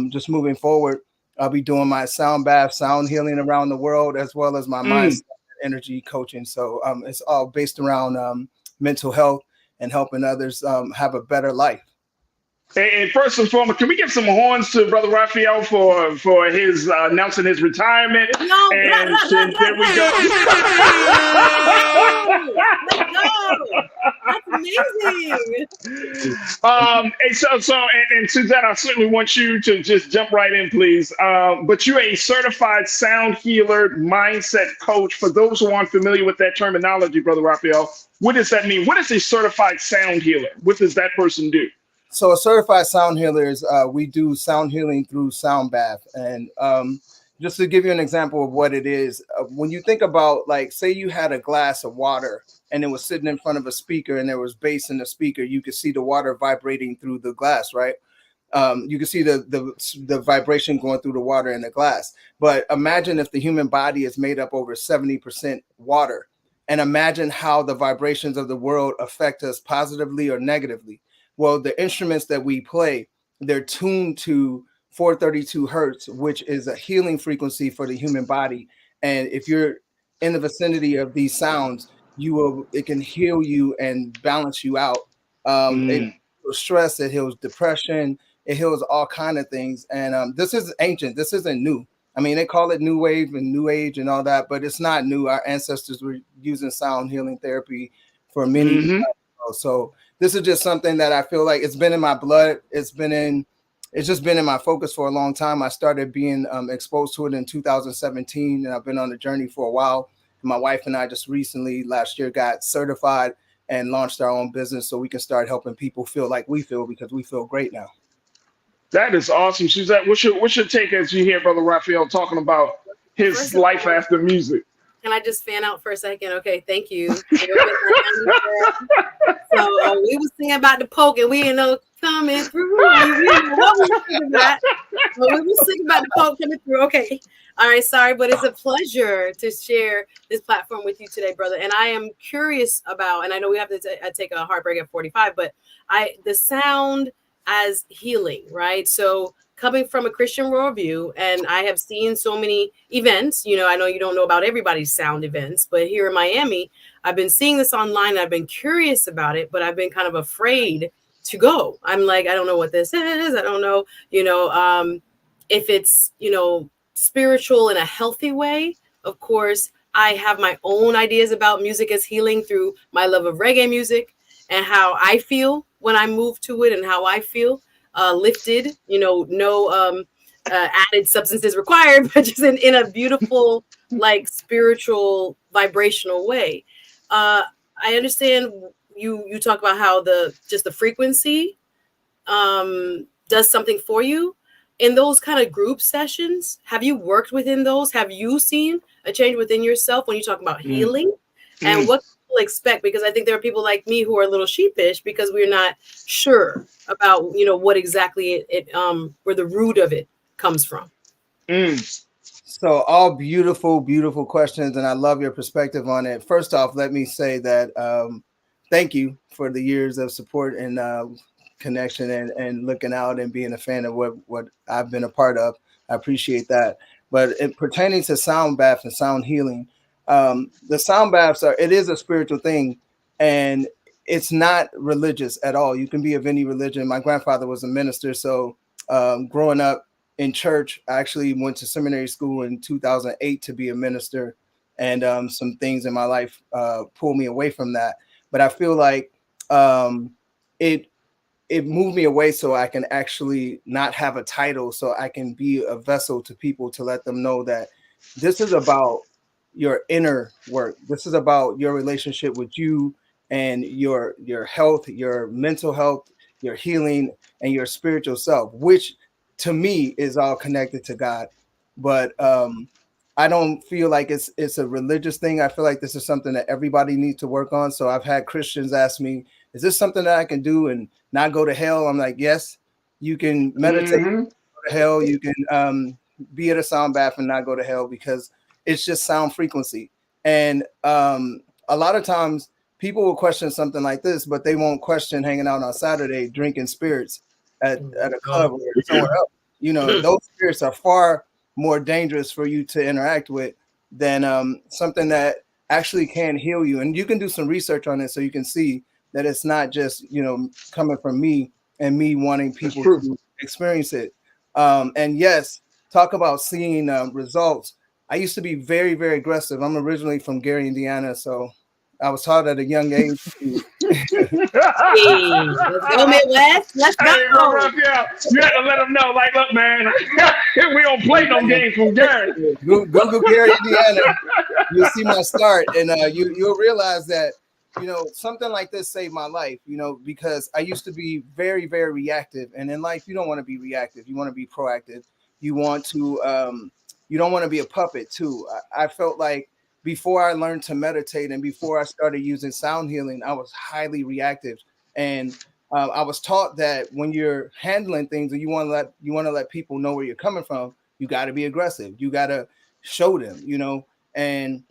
R: just moving forward, I'll be doing my sound bath, sound healing around the world, as well as my mindset energy coaching. So it's all based around mental health and helping others have a better life.
A: And first and foremost, can we give some horns to Brother Raphael for his announcing his retirement?
B: No,
A: and there we go.
B: Let's go. That's amazing.
A: And Suzette, I certainly want you to just jump right in, please. But you're a certified sound healer, mindset coach. For those who aren't familiar with that terminology, Brother Raphael, what does that mean? What is a certified sound healer? What does that person do?
R: So a certified sound healer is, we do sound healing through sound bath. And just to give you an example of what it is, when you think about, like, say you had a glass of water and it was sitting in front of a speaker and there was bass in the speaker, you could see the water vibrating through the glass, right? You can see the vibration going through the water in the glass. But imagine if the human body is made up over 70% water, and imagine how the vibrations of the world affect us positively or negatively. Well, the instruments that we play, they're tuned to 432 hertz, which is a healing frequency for the human body. And if you're in the vicinity of these sounds, it can heal you and balance you out. It heals stress, it heals depression, it heals all kind of things. And this is ancient. This isn't new. I mean, they call it new wave and new age and all that, but it's not new. Our ancestors were using sound healing therapy for many years ago. So this is just something that I feel like it's been in my blood. It's just been in my focus for a long time. I started being exposed to it in 2017, and I've been on the journey for a while. And my wife and I just recently last year got certified and launched our own business so we can start helping people feel like we feel, because we feel great now.
A: That is awesome, Suzette. What's your take as you hear Brother Raphael talking about his life after music?
B: Can I just fan out for a second? Okay, thank you. So we was singing about the poke, and we didn't know coming through. We didn't know what we were singing about. But we were singing about the poke coming through. Okay. All right, sorry, but it's a pleasure to share this platform with you today, brother. And I am curious about, and I know we have to take a hard break at 45, but the sound as healing, right? So coming from a Christian worldview, and I have seen so many events, I know you don't know about everybody's sound events, but here in Miami, I've been seeing this online, and I've been curious about it, but I've been kind of afraid to go. I'm like, I don't know what this is. I don't know, if it's, spiritual in a healthy way. Of course, I have my own ideas about music as healing through my love of reggae music and how I feel when I move to it and how I feel lifted, no added substances required, but just in a beautiful, like spiritual, vibrational way. I understand you talk about how the frequency does something for you in those kind of group sessions. Have you worked within those? Have you seen a change within yourself when you talk about healing? And what people expect? Because I think there are people like me who are a little sheepish because we're not sure about, you know, what exactly it where the root of it comes from.
R: So all beautiful, beautiful questions, and I love your perspective on it. First off, let me say that thank you for the years of support and connection and looking out and being a fan of what I've been a part of. I appreciate that. But pertaining to sound bath and sound healing, the sound baths it is a spiritual thing, and it's not religious at all. You can be of any religion. My grandfather was a minister, so growing up in church, I actually went to seminary school in 2008 to be a minister, and some things in my life pulled me away from that. But I feel like it moved me away so I can actually not have a title, so I can be a vessel to people to let them know that this is about your inner work. This is about your relationship with you and your health, your mental health, your healing, and your spiritual self, which to me is all connected to God. But I don't feel like it's a religious thing. I feel like this is something that everybody needs to work on. So I've had Christians ask me, is this something that I can do and not go to hell? I'm like, yes, you can meditate, go to hell. You can be at a sound bath and not go to hell, because it's just sound frequency. And a lot of times people will question something like this, but they won't question hanging out on Saturday drinking spirits at a club or somewhere else. You know, those spirits are far more dangerous for you to interact with than something that actually can heal you. And you can do some research on it so you can see that it's not just, you know, coming from me and me wanting people to experience it. And yes, talk about seeing results. I used to be very, very aggressive. I'm originally from Gary, Indiana, so I was taught at a young age.
B: Let's go Midwest. Let's go.
A: Hey, you had to let them know, like, look, man, we don't play no games from Gary.
R: Google Gary, Indiana. You'll see my start, and you'll realize that, you know, something like this saved my life, you know, because I used to be very, very reactive. And in life, you don't want to be reactive. You want to be proactive. You want to, you don't want to be a puppet too. I felt like before I learned to meditate and before I started using sound healing, I was highly reactive. And I was taught that when you're handling things and you want to let people know where you're coming from, you got to be aggressive. You got to show them, you know, and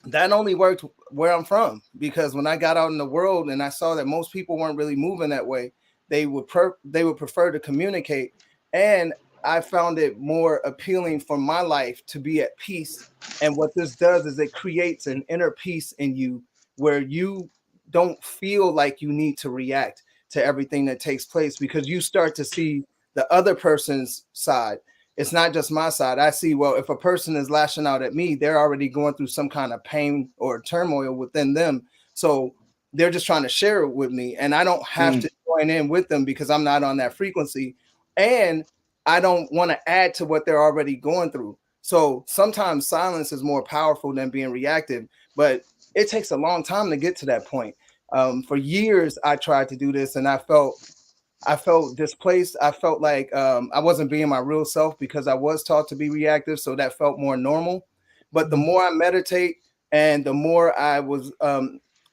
R: that only worked where I'm from, because when I got out in the world and I saw that most people weren't really moving that way, they would prefer to communicate. And I found it more appealing for my life to be at peace. And what this does is it creates an inner peace in you where you don't feel like you need to react to everything that takes place, because you start to see the other person's side. It's not just my side. I see, well, if a person is lashing out at me, they're already going through some kind of pain or turmoil within them. So they're just trying to share it with me. And I don't have to join in with them because I'm not on that frequency. And I don't want to add to what they're already going through. So sometimes silence is more powerful than being reactive, but it takes a long time to get to that point. For years, I tried to do this and I felt displaced. I felt like I wasn't being my real self because I was taught to be reactive. So that felt more normal. But the more I meditate and the more I was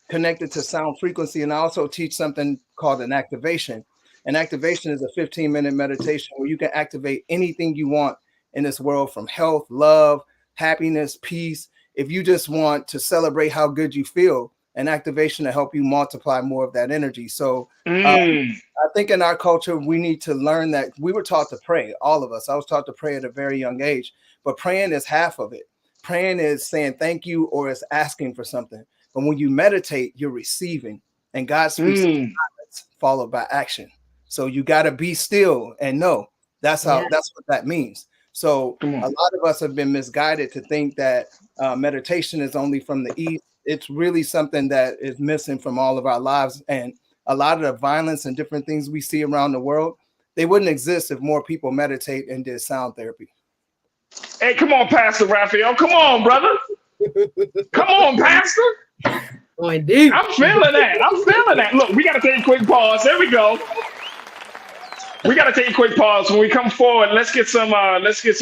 R: connected to sound frequency, and I also teach something called an activation. An activation is a 15-minute meditation where you can activate anything you want in this world, from health, love, happiness, peace. If you just want to celebrate how good you feel, an activation to help you multiply more of that energy. So I think in our culture, we need to learn that we were taught to pray, all of us. I was taught to pray at a very young age, but praying is half of it. Praying is saying thank you, or it's asking for something. But when you meditate, you're receiving, and God speaks in silence followed by action. So you got to be still and know. That's what that means. So a lot of us have been misguided to think that meditation is only from the East. It's really something that is missing from all of our lives. And a lot of the violence and different things we see around the world, they wouldn't exist if more people meditate and did sound therapy.
A: Hey, come on, Pastor Raphael. Come on, brother. Come on, Pastor.
B: Going deep.
A: I'm feeling that. I'm feeling that. Look, we got to take a quick pause. There we go. We got to take a quick pause. When we come forward, let's get some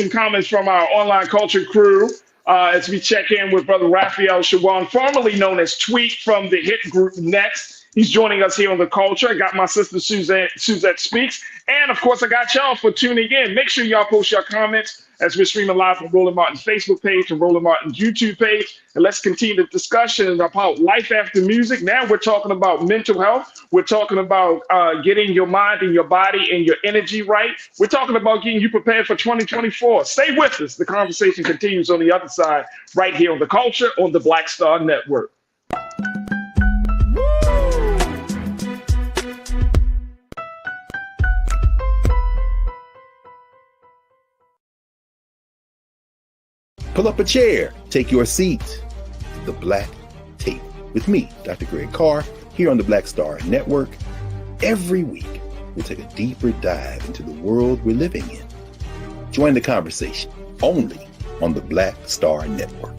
A: comments from our online culture crew as we check in with Brother Raphael Shawan, formerly known as Tweet from the hit group Next. He's joining us here on The Culture. I got my sister Suzette Speaks. And of course, I got y'all for tuning in. Make sure y'all post your comments as we're streaming live on Roland Martin's Facebook page and Roland Martin's YouTube page. And let's continue the discussion about life after music. Now we're talking about mental health. We're talking about getting your mind and your body and your energy right. We're talking about getting you prepared for 2024. Stay with us. The conversation continues on the other side, right here on The Culture on the Black Star Network.
I: Pull up a chair, take your seat. The Black Tape with me, Dr. Greg Carr, here on the Black Star Network. Every week, we'll take a deeper dive into the world we're living in. Join the conversation only on the Black Star Network.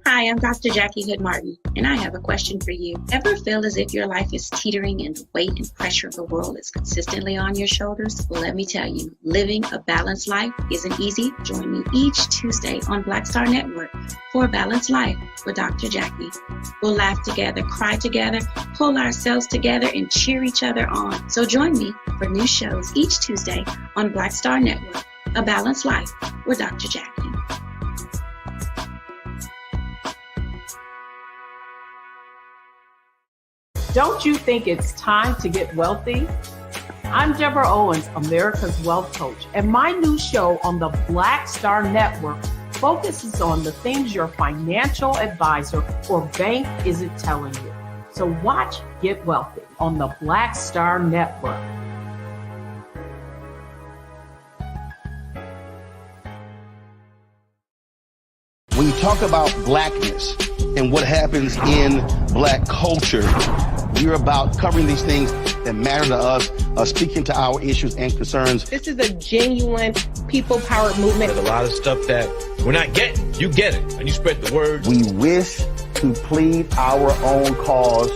P: Hi, I'm Dr. Jackie Hood Martin, and I have a question for you. Ever feel as if your life is teetering and the weight and pressure of the world is consistently on your shoulders? Well, let me tell you, living a balanced life isn't easy. Join me each Tuesday on Black Star Network for A Balanced Life with Dr. Jackie. We'll laugh together, cry together, pull ourselves together, and cheer each other on. So join me for new shows each Tuesday on Black Star Network, A Balanced Life with Dr. Jackie.
Q: Don't you think it's time to get wealthy? I'm Deborah Owens, America's Wealth Coach, and my new show on the Black Star Network focuses on the things your financial advisor or bank isn't telling you. So watch Get Wealthy on the Black Star Network.
C: When you talk about blackness and what happens in black culture, you're about covering these things that matter to us, speaking to our issues and concerns.
D: This is a genuine people-powered movement.
E: There's a lot of stuff that we're not getting. You get it, and you spread the word.
C: We wish to plead our own cause.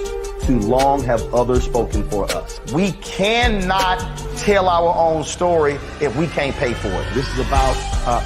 C: Too long have others spoken for us. We cannot tell our own story if we can't pay for it. This is about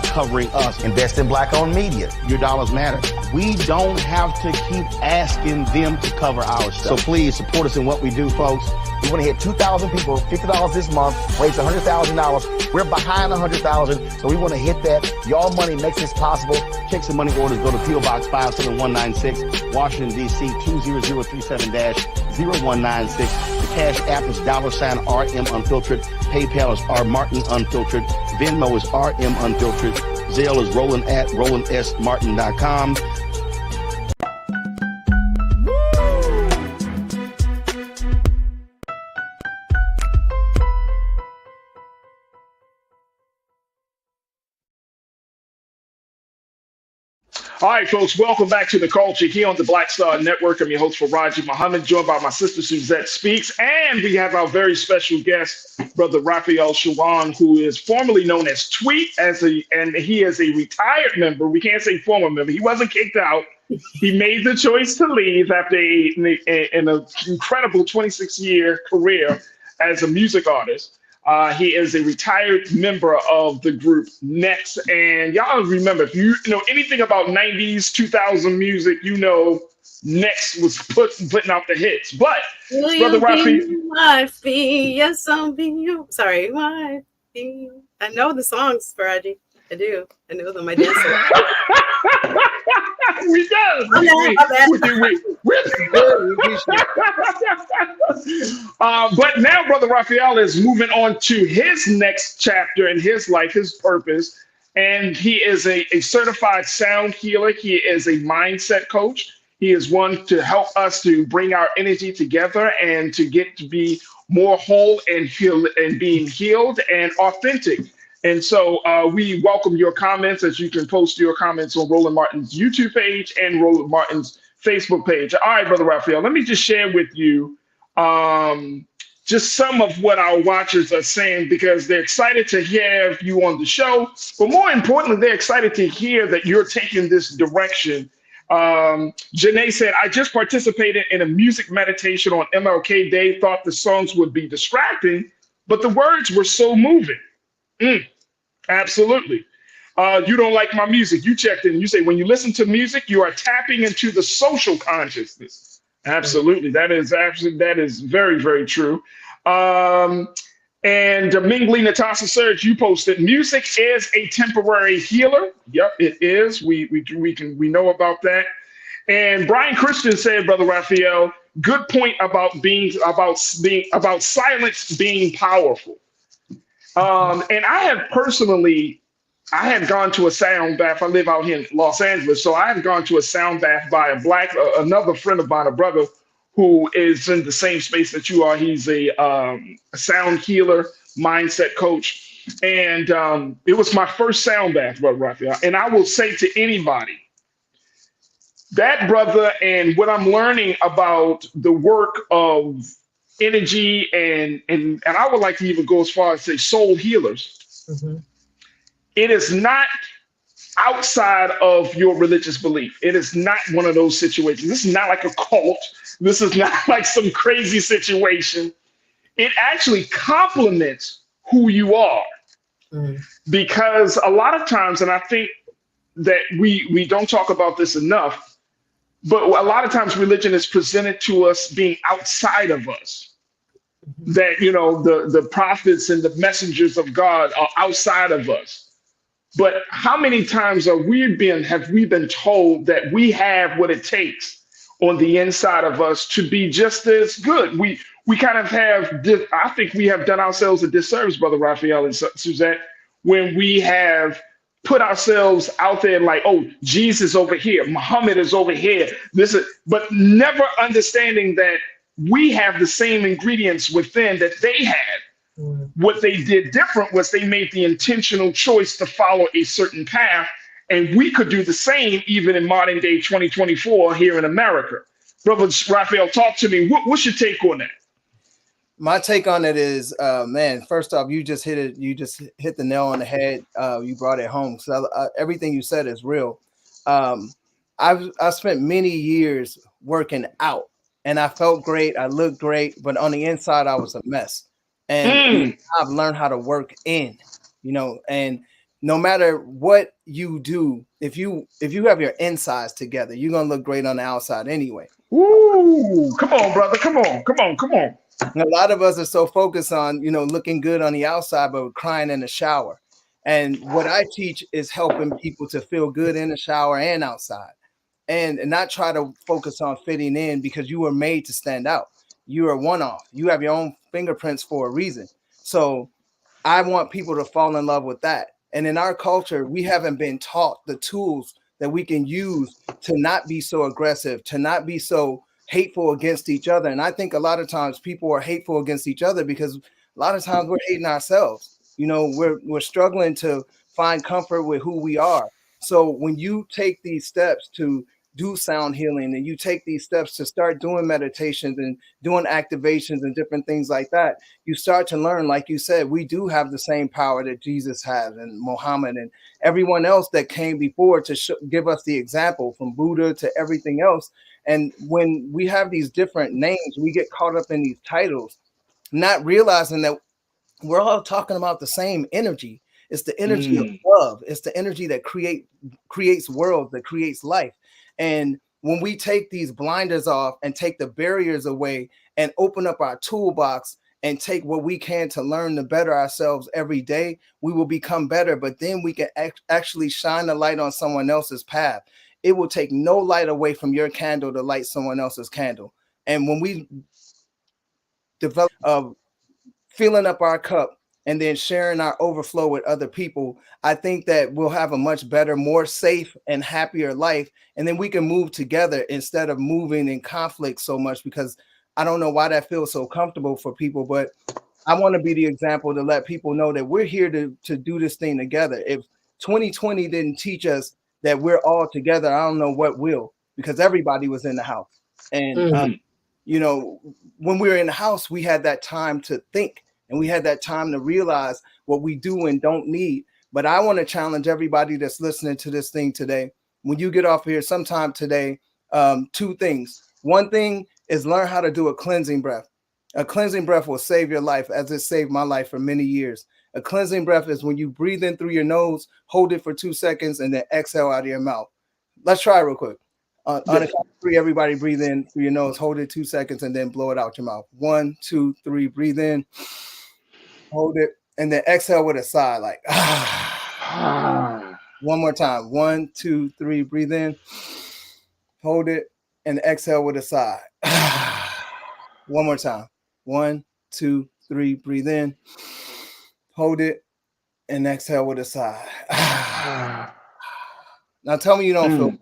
C: covering us. Invest in black-owned media. Your dollars matter. We don't have to keep asking them to cover our stuff. So please support us in what we do, folks. We want to hit 2,000 people, $50 this month, raise $100,000. We're behind $100,000, so we want to hit that. Y'all money makes this possible. Check some money orders. Go to P.O. Box 57196, Washington, D.C. 20037-0196. The Cash App is $RM Unfiltered. PayPal is R Martin Unfiltered. Venmo is RM Unfiltered. Zelle is Roland at RolandSMartin.com.
A: All right, folks, welcome back to The Culture here on the Black Star Network. I'm your host, Farajii Muhammad, joined by my sister, Suzette Speaks. And we have our very special guest, Brother Raphael Shawan, who is formerly known as Tweet, and he is a retired member. We can't say former member. He wasn't kicked out. He made the choice to leave after an incredible 26-year career as a music artist. He is a retired member of the group Next. And y'all remember, if you know anything about 90s, 2000 music, you know Next was putting out the hits. But, Brother
B: Raphael. Yes, I'll be you. Sorry, wifey. I know the songs, Farajii. I do. I know them. I dance.
A: We do. But now Brother Raphael is moving on to his next chapter in his life, his purpose. And he is a certified sound healer. He is a mindset coach. He is one to help us to bring our energy together and to get to be more whole and heal and being healed and authentic. And so we welcome your comments, as you can post your comments on Roland Martin's YouTube page and Roland Martin's Facebook page. All right, Brother Raphael, let me just share with you just some of what our watchers are saying, because they're excited to have you on the show, but more importantly, they're excited to hear that you're taking this direction. Janae said, I just participated in a music meditation on MLK Day, thought the songs would be distracting, but the words were so moving. Absolutely. You don't like my music. You checked in. You say, when you listen to music, you are tapping into the social consciousness. Absolutely. That is very, very true. And Mingli Natasha Surge, you posted, music is a temporary healer. Yep, it is. We know about that. And Brian Christian said, Brother Raphael, good point about silence being powerful. And I have gone to a sound bath. I live out here in Los Angeles, so I have gone to a sound bath by another friend of mine, a brother who is in the same space that you are. He's a sound healer, mindset coach, and it was my first sound bath, Brother Raphael. And I will say to anybody, that brother and what I'm learning about the work of energy and I would like to even go as far as say soul healers.
B: Mm-hmm.
A: It is not outside of your religious belief. It is not one of those situations. This is not like a cult. This is not like some crazy situation. It actually complements who you are.
B: Mm-hmm.
A: Because a lot of times, and I think that we don't talk about this enough, but a lot of times religion is presented to us being outside of us. That, the prophets and the messengers of God are outside of us. But how many times have we been told that we have what it takes on the inside of us to be just as good? We kind of I think we have done ourselves a disservice, Brother Raphael and Suzette, when we have put ourselves out there like, oh, Jesus over here, Muhammad is over here. But never understanding that we have the same ingredients within that they had. What they did different was they made the intentional choice to follow a certain path, and we could do the same even in modern day 2024 here in America. Brother Raphael, talk to me. What's your take on that?
R: My take on it is, man, first off, you just hit it. You just hit the nail on the head. You brought it home. So everything you said is real. I've spent many years working out, and I felt great. I looked great, but on the inside, I was a mess. And I've learned how to work in, and no matter what you do, if you have your insides together, you're gonna look great on the outside anyway.
A: Ooh, come on, brother. Come on.
R: And a lot of us are so focused on, looking good on the outside, but we're crying in the shower. And what I teach is helping people to feel good in the shower and outside, and not try to focus on fitting in, because you were made to stand out. You are one-off. You have your own fingerprints for a reason. So I want people to fall in love with that. And in our culture, we haven't been taught the tools that we can use to not be so aggressive, to not be so hateful against each other. And I think a lot of times people are hateful against each other because a lot of times we're hating ourselves. We're struggling to find comfort with who we are. So when you take these steps to do sound healing, and you take these steps to start doing meditations and doing activations and different things like that, you start to learn, like you said, we do have the same power that Jesus has, and Muhammad and everyone else that came before to give us the example, from Buddha to everything else. And when we have these different names, we get caught up in these titles, not realizing that we're all talking about the same energy. It's the energy of love. It's the energy that creates worlds, that creates life. And when we take these blinders off and take the barriers away and open up our toolbox and take what we can to learn to better ourselves every day, we will become better. But then we can actually shine the light on someone else's path. It will take no light away from your candle to light someone else's candle. And when we develop filling up our cup and then sharing our overflow with other people, I think that we'll have a much better, more safe and happier life. And then we can move together instead of moving in conflict so much, because I don't know why that feels so comfortable for people, but I want to be the example to let people know that we're here to do this thing together. If 2020 didn't teach us that we're all together, I don't know what will, because everybody was in the house. And you know, when we were in the house, we had that time to think, and we had that time to realize what we do and don't need. But I want to challenge everybody that's listening to this thing today. When you get off here sometime today, two things. One thing is learn how to do a cleansing breath. A cleansing breath will save your life, as it saved my life for many years. A cleansing breath is when you breathe in through your nose, hold it for 2 seconds, and then exhale out of your mouth. Let's try it real quick. On a count of 3, everybody breathe in through your nose, hold it 2 seconds, and then blow it out your mouth. 1, 2, 3, breathe in, hold it, and then exhale with a sigh, like one more time. 1, 2, 3, breathe in, hold it, and exhale with a sigh. One more time. 1, 2, 3, breathe in, hold it, and exhale with a sigh. Now tell me you don't feel better.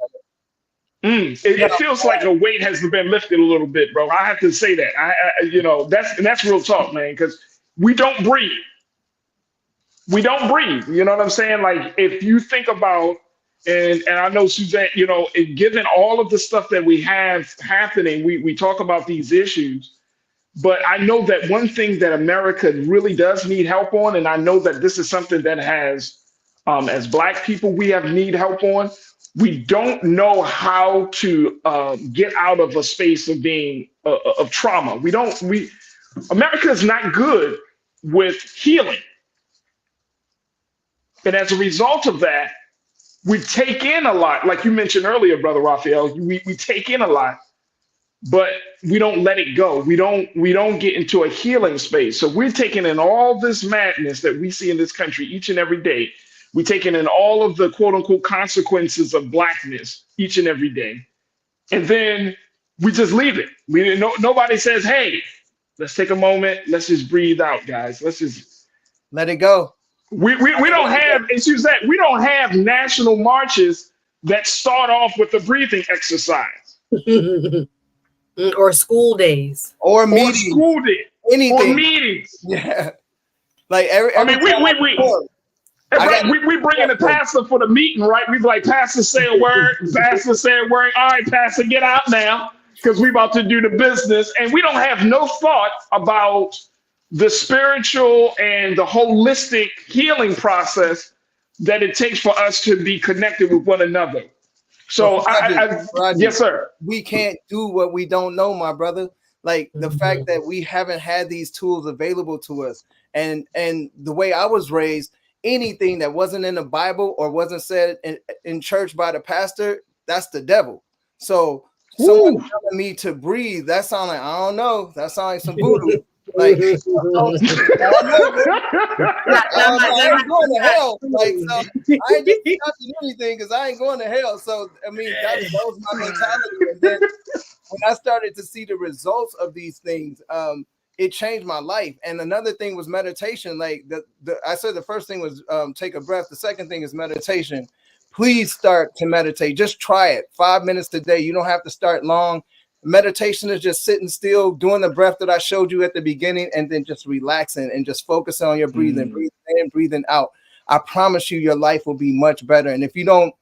A: It feels like a weight has been lifted a little bit, bro. I have to say that. That's real talk, man, because we don't breathe. We don't breathe. You know what I'm saying? Like, if you think about, and I know, Suzanne, given all of the stuff that we have happening, we talk about these issues. But I know that one thing that America really does need help on, and I know that this is something that has, as Black people, we need help on. We don't know how to get out of a space of being of trauma. America is not good with healing. And as a result of that, we take in a lot. Like you mentioned earlier, Brother Raphael, we take in a lot, but we don't let it go. We don't get into a healing space. So we're taking in all this madness that we see in this country each and every day. We're taking in all of the quote unquote consequences of Blackness each and every day. And then we just leave it. Nobody says, hey, let's take a moment. Let's just breathe out, guys. Let's just
R: let it go.
A: We don't have, excuse that, we don't have national marches that start off with a breathing exercise.
B: Or school days.
R: Or meetings.
A: Or school day.
R: Anything.
A: Or meetings.
R: Yeah. Like
A: we bring in the pastor for the meeting, right? We be like, Pastor, say a word. Pastor, say a word. All right, Pastor, get out now, because we about to do the business. And we don't have no thought about the spiritual and the holistic healing process that it takes for us to be connected with one another. So,
R: Roger,
A: yes, sir.
R: We can't do what we don't know, my brother. Like the fact that we haven't had these tools available to us, and the way I was raised, anything that wasn't in the Bible or wasn't said in church by the pastor, that's the devil. So someone telling me to breathe, that sounds like, I don't know, that sounds like some voodoo. Like, I ain't going to hell. Like, so I ain't just not to do anything because I ain't going to hell. So I mean, that was my mentality. And then when I started to see the results of these things, it changed my life. And another thing was meditation. Like I said, the first thing was take a breath. The second thing is meditation. Please start to meditate. Just try it. 5 minutes today. You don't have to start long. Meditation is just sitting still, doing the breath that I showed you at the beginning, and then just relaxing and just focusing on your breathing, breathing in, breathing out. I promise you, your life will be much better. And if you don't,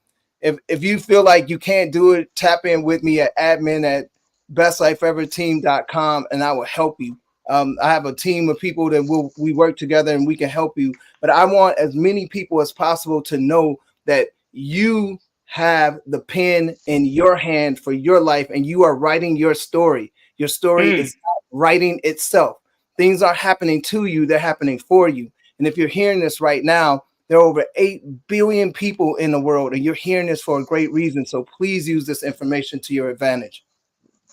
R: if you feel like you can't do it, tap in with me at admin@bestlifeeverteam.com, and I will help you. I have a team of people that we work together and we can help you. But I want as many people as possible to know that you have the pen in your hand for your life, and you are writing your story. Your story is not writing itself. Things are happening to you. They're happening for you. And if you're hearing this right now, there are over 8 billion people in the world, and you're hearing this for a great reason. So please use this information to your advantage.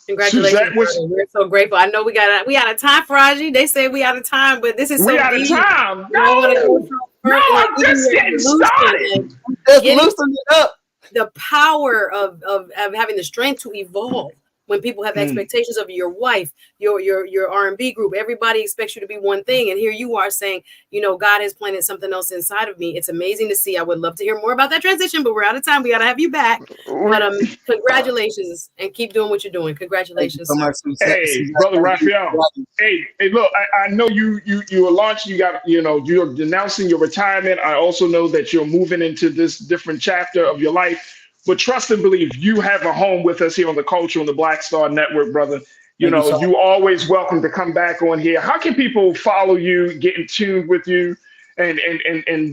B: Congratulations, we're so grateful. I know we out of time, farajii. They say we out of time, but this is so
A: out of
B: deep.
A: time. No, I'm just getting started.
R: Just loosen it up.
B: The power of having the strength to evolve when people have expectations of your wife, your R&B group. Everybody expects you to be one thing, and here you are saying, God has planted something else inside of me. It's amazing to see. I would love to hear more about that transition, but we're out of time. We got to have you back. But congratulations, and keep doing what you're doing. Congratulations.
R: Thank you so much.
A: Hey, Brother Raphael. Hey, look, I know you are launching. You're denouncing your retirement. I also know that you're moving into this different chapter of your life. But trust and believe, you have a home with us here on the Culture on the Black Star Network, brother. You
R: Thank you
A: know,
R: so
A: you always welcome to come back on here. How can people follow you, get in tune with you, and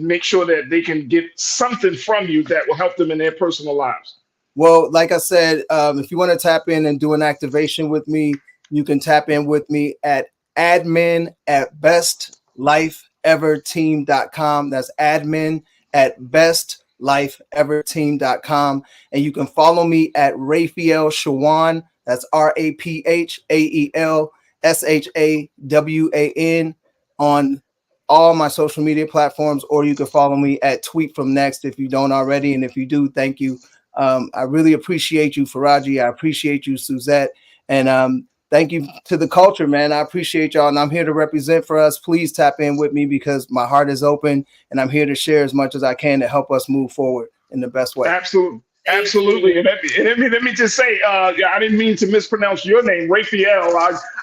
A: make sure that they can get something from you that will help them in their personal lives?
R: Well, like I said, if you want to tap in and do an activation with me, you can tap in with me at admin@bestlifeeverteam.com. That's admin@bestlifeeverteam.com. And you can follow me at Raphael Shawan. That's RAPHAELSHAWAN on all my social media platforms, or you can follow me at Tweet From Next if you don't already. And if you do, thank you. I really appreciate you, Farajii. I appreciate you, Suzette. And thank you to the culture, man. I appreciate y'all. And I'm here to represent for us. Please tap in with me because my heart is open and I'm here to share as much as I can to help us move forward in the best way.
A: Absolutely. Absolutely. And let me just say, I didn't mean to mispronounce your name, Raphael.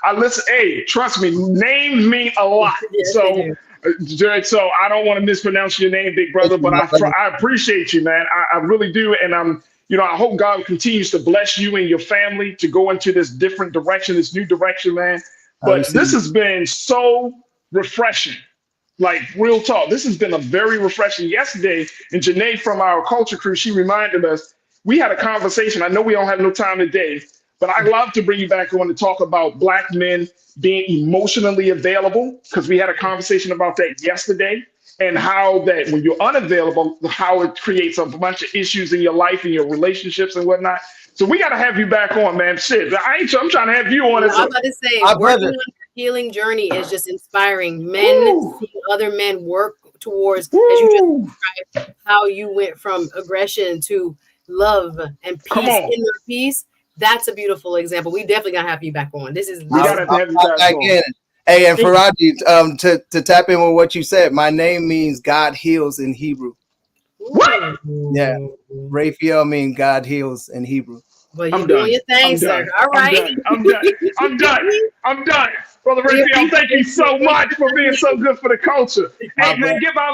A: I listen, hey, trust me, names mean a lot.
B: Yes,
A: So I don't want to mispronounce your name, big brother, but I appreciate you, man. I really do. And I hope God continues to bless you and your family to go into this different direction, this new direction, man. But this has been so refreshing. Like, real talk. This has been a very refreshing. Yesterday, and Janae from our culture crew, she reminded us, we had a conversation. I know we don't have no time today, but I'd love to bring you back on to talk about Black men being emotionally available, because we had a conversation about that yesterday, and how that when you're unavailable, how it creates a bunch of issues in your life and your relationships and whatnot. So we got to have you back on, man. Shit, I'm trying to have you on.
B: I'm about to say, working on your healing journey is just inspiring. Men seeing other men work towards, as you just described, how you went from aggression to love and peace, inner peace. That's a beautiful example. We definitely gotta have you back on. This is.
R: We gotta have you back on. Hey, and Farajii, to tap in with what you said, my name means God heals in Hebrew.
A: What?
R: Yeah, Raphael means God heals in Hebrew.
B: Well, you're doing your thing, sir. All right.
A: I'm done. Brother Raphael, thank you so much for being so good for the culture. Hey, man, give our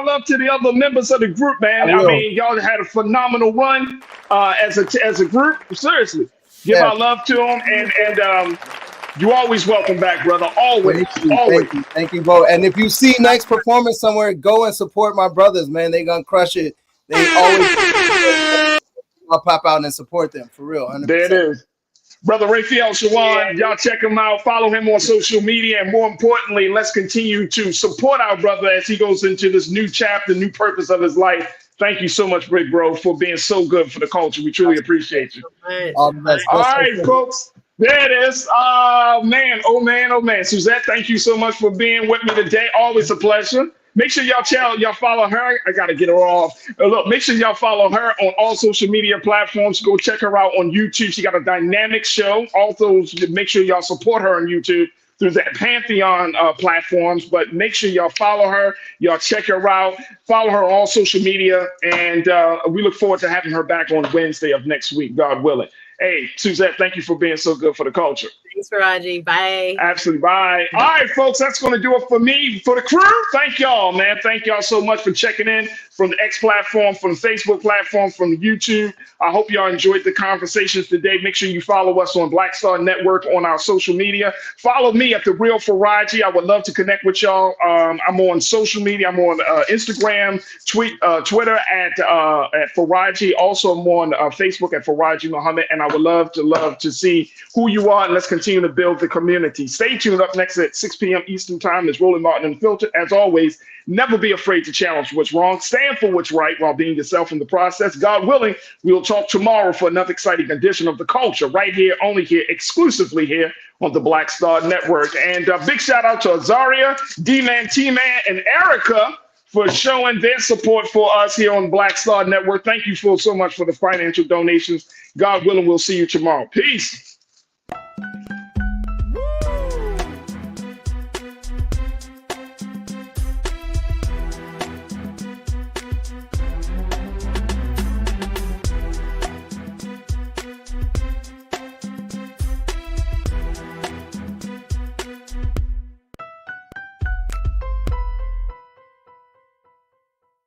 A: love to the other members of the group, man. I mean, y'all had a phenomenal run as a group. Seriously, give our love to them, and you always welcome back, brother. Always.
R: Thank you both. And if you see next performance somewhere, go and support my brothers, man. They gonna crush it. They always. I'll pop out and support them for real. 100%.
A: There it is. Brother Raphael Shawan, y'all check him out, follow him on social media, and more importantly, let's continue to support our brother as he goes into this new chapter, new purpose of his life. Thank you so much, big bro, for being so good for the culture. We truly appreciate you.
R: All
A: right, folks. There it is. Oh man. Suzette, thank you so much for being with me today. Always a pleasure. Make sure y'all follow her. I gotta get her off. Look, make sure y'all follow her on all social media platforms. Go check her out on YouTube. She got a dynamic show. Also, make sure y'all support her on YouTube through that Pantheon platforms. But make sure y'all follow her. Y'all check her out. Follow her on all social media. And we look forward to having her back on Wednesday of next week, God willing. Hey, Suzette, thank you for being so good for the culture.
B: Thanks, Farajii. Bye.
A: Absolutely. Bye. All right, folks, that's going to do it for me, for the crew. Thank y'all, man. Thank y'all so much for checking in from the X platform, from the Facebook platform, from YouTube. I hope y'all enjoyed the conversations today. Make sure you follow us on Black Star Network on our social media. Follow me at The Real Farajii. I would love to connect with y'all. I'm on social media. I'm on Instagram, Twitter at Farajii. Also, I'm on Facebook at Farajii Muhammad. And I would love to see who you are, and let's continue to build the community. Stay tuned. Up next at 6 p.m. Eastern Time is Roland Martin Unfiltered. As always, never be afraid to challenge what's wrong. Stand for what's right while being yourself in the process. God willing, we'll talk tomorrow for another exciting edition of The Culture right here, only here, exclusively here on the Black Star Network. And a big shout out to Azaria, D-Man, T-Man, and Erica for showing their support for us here on Black Star Network. Thank you so much for the financial donations. God willing, we'll see you tomorrow. Peace.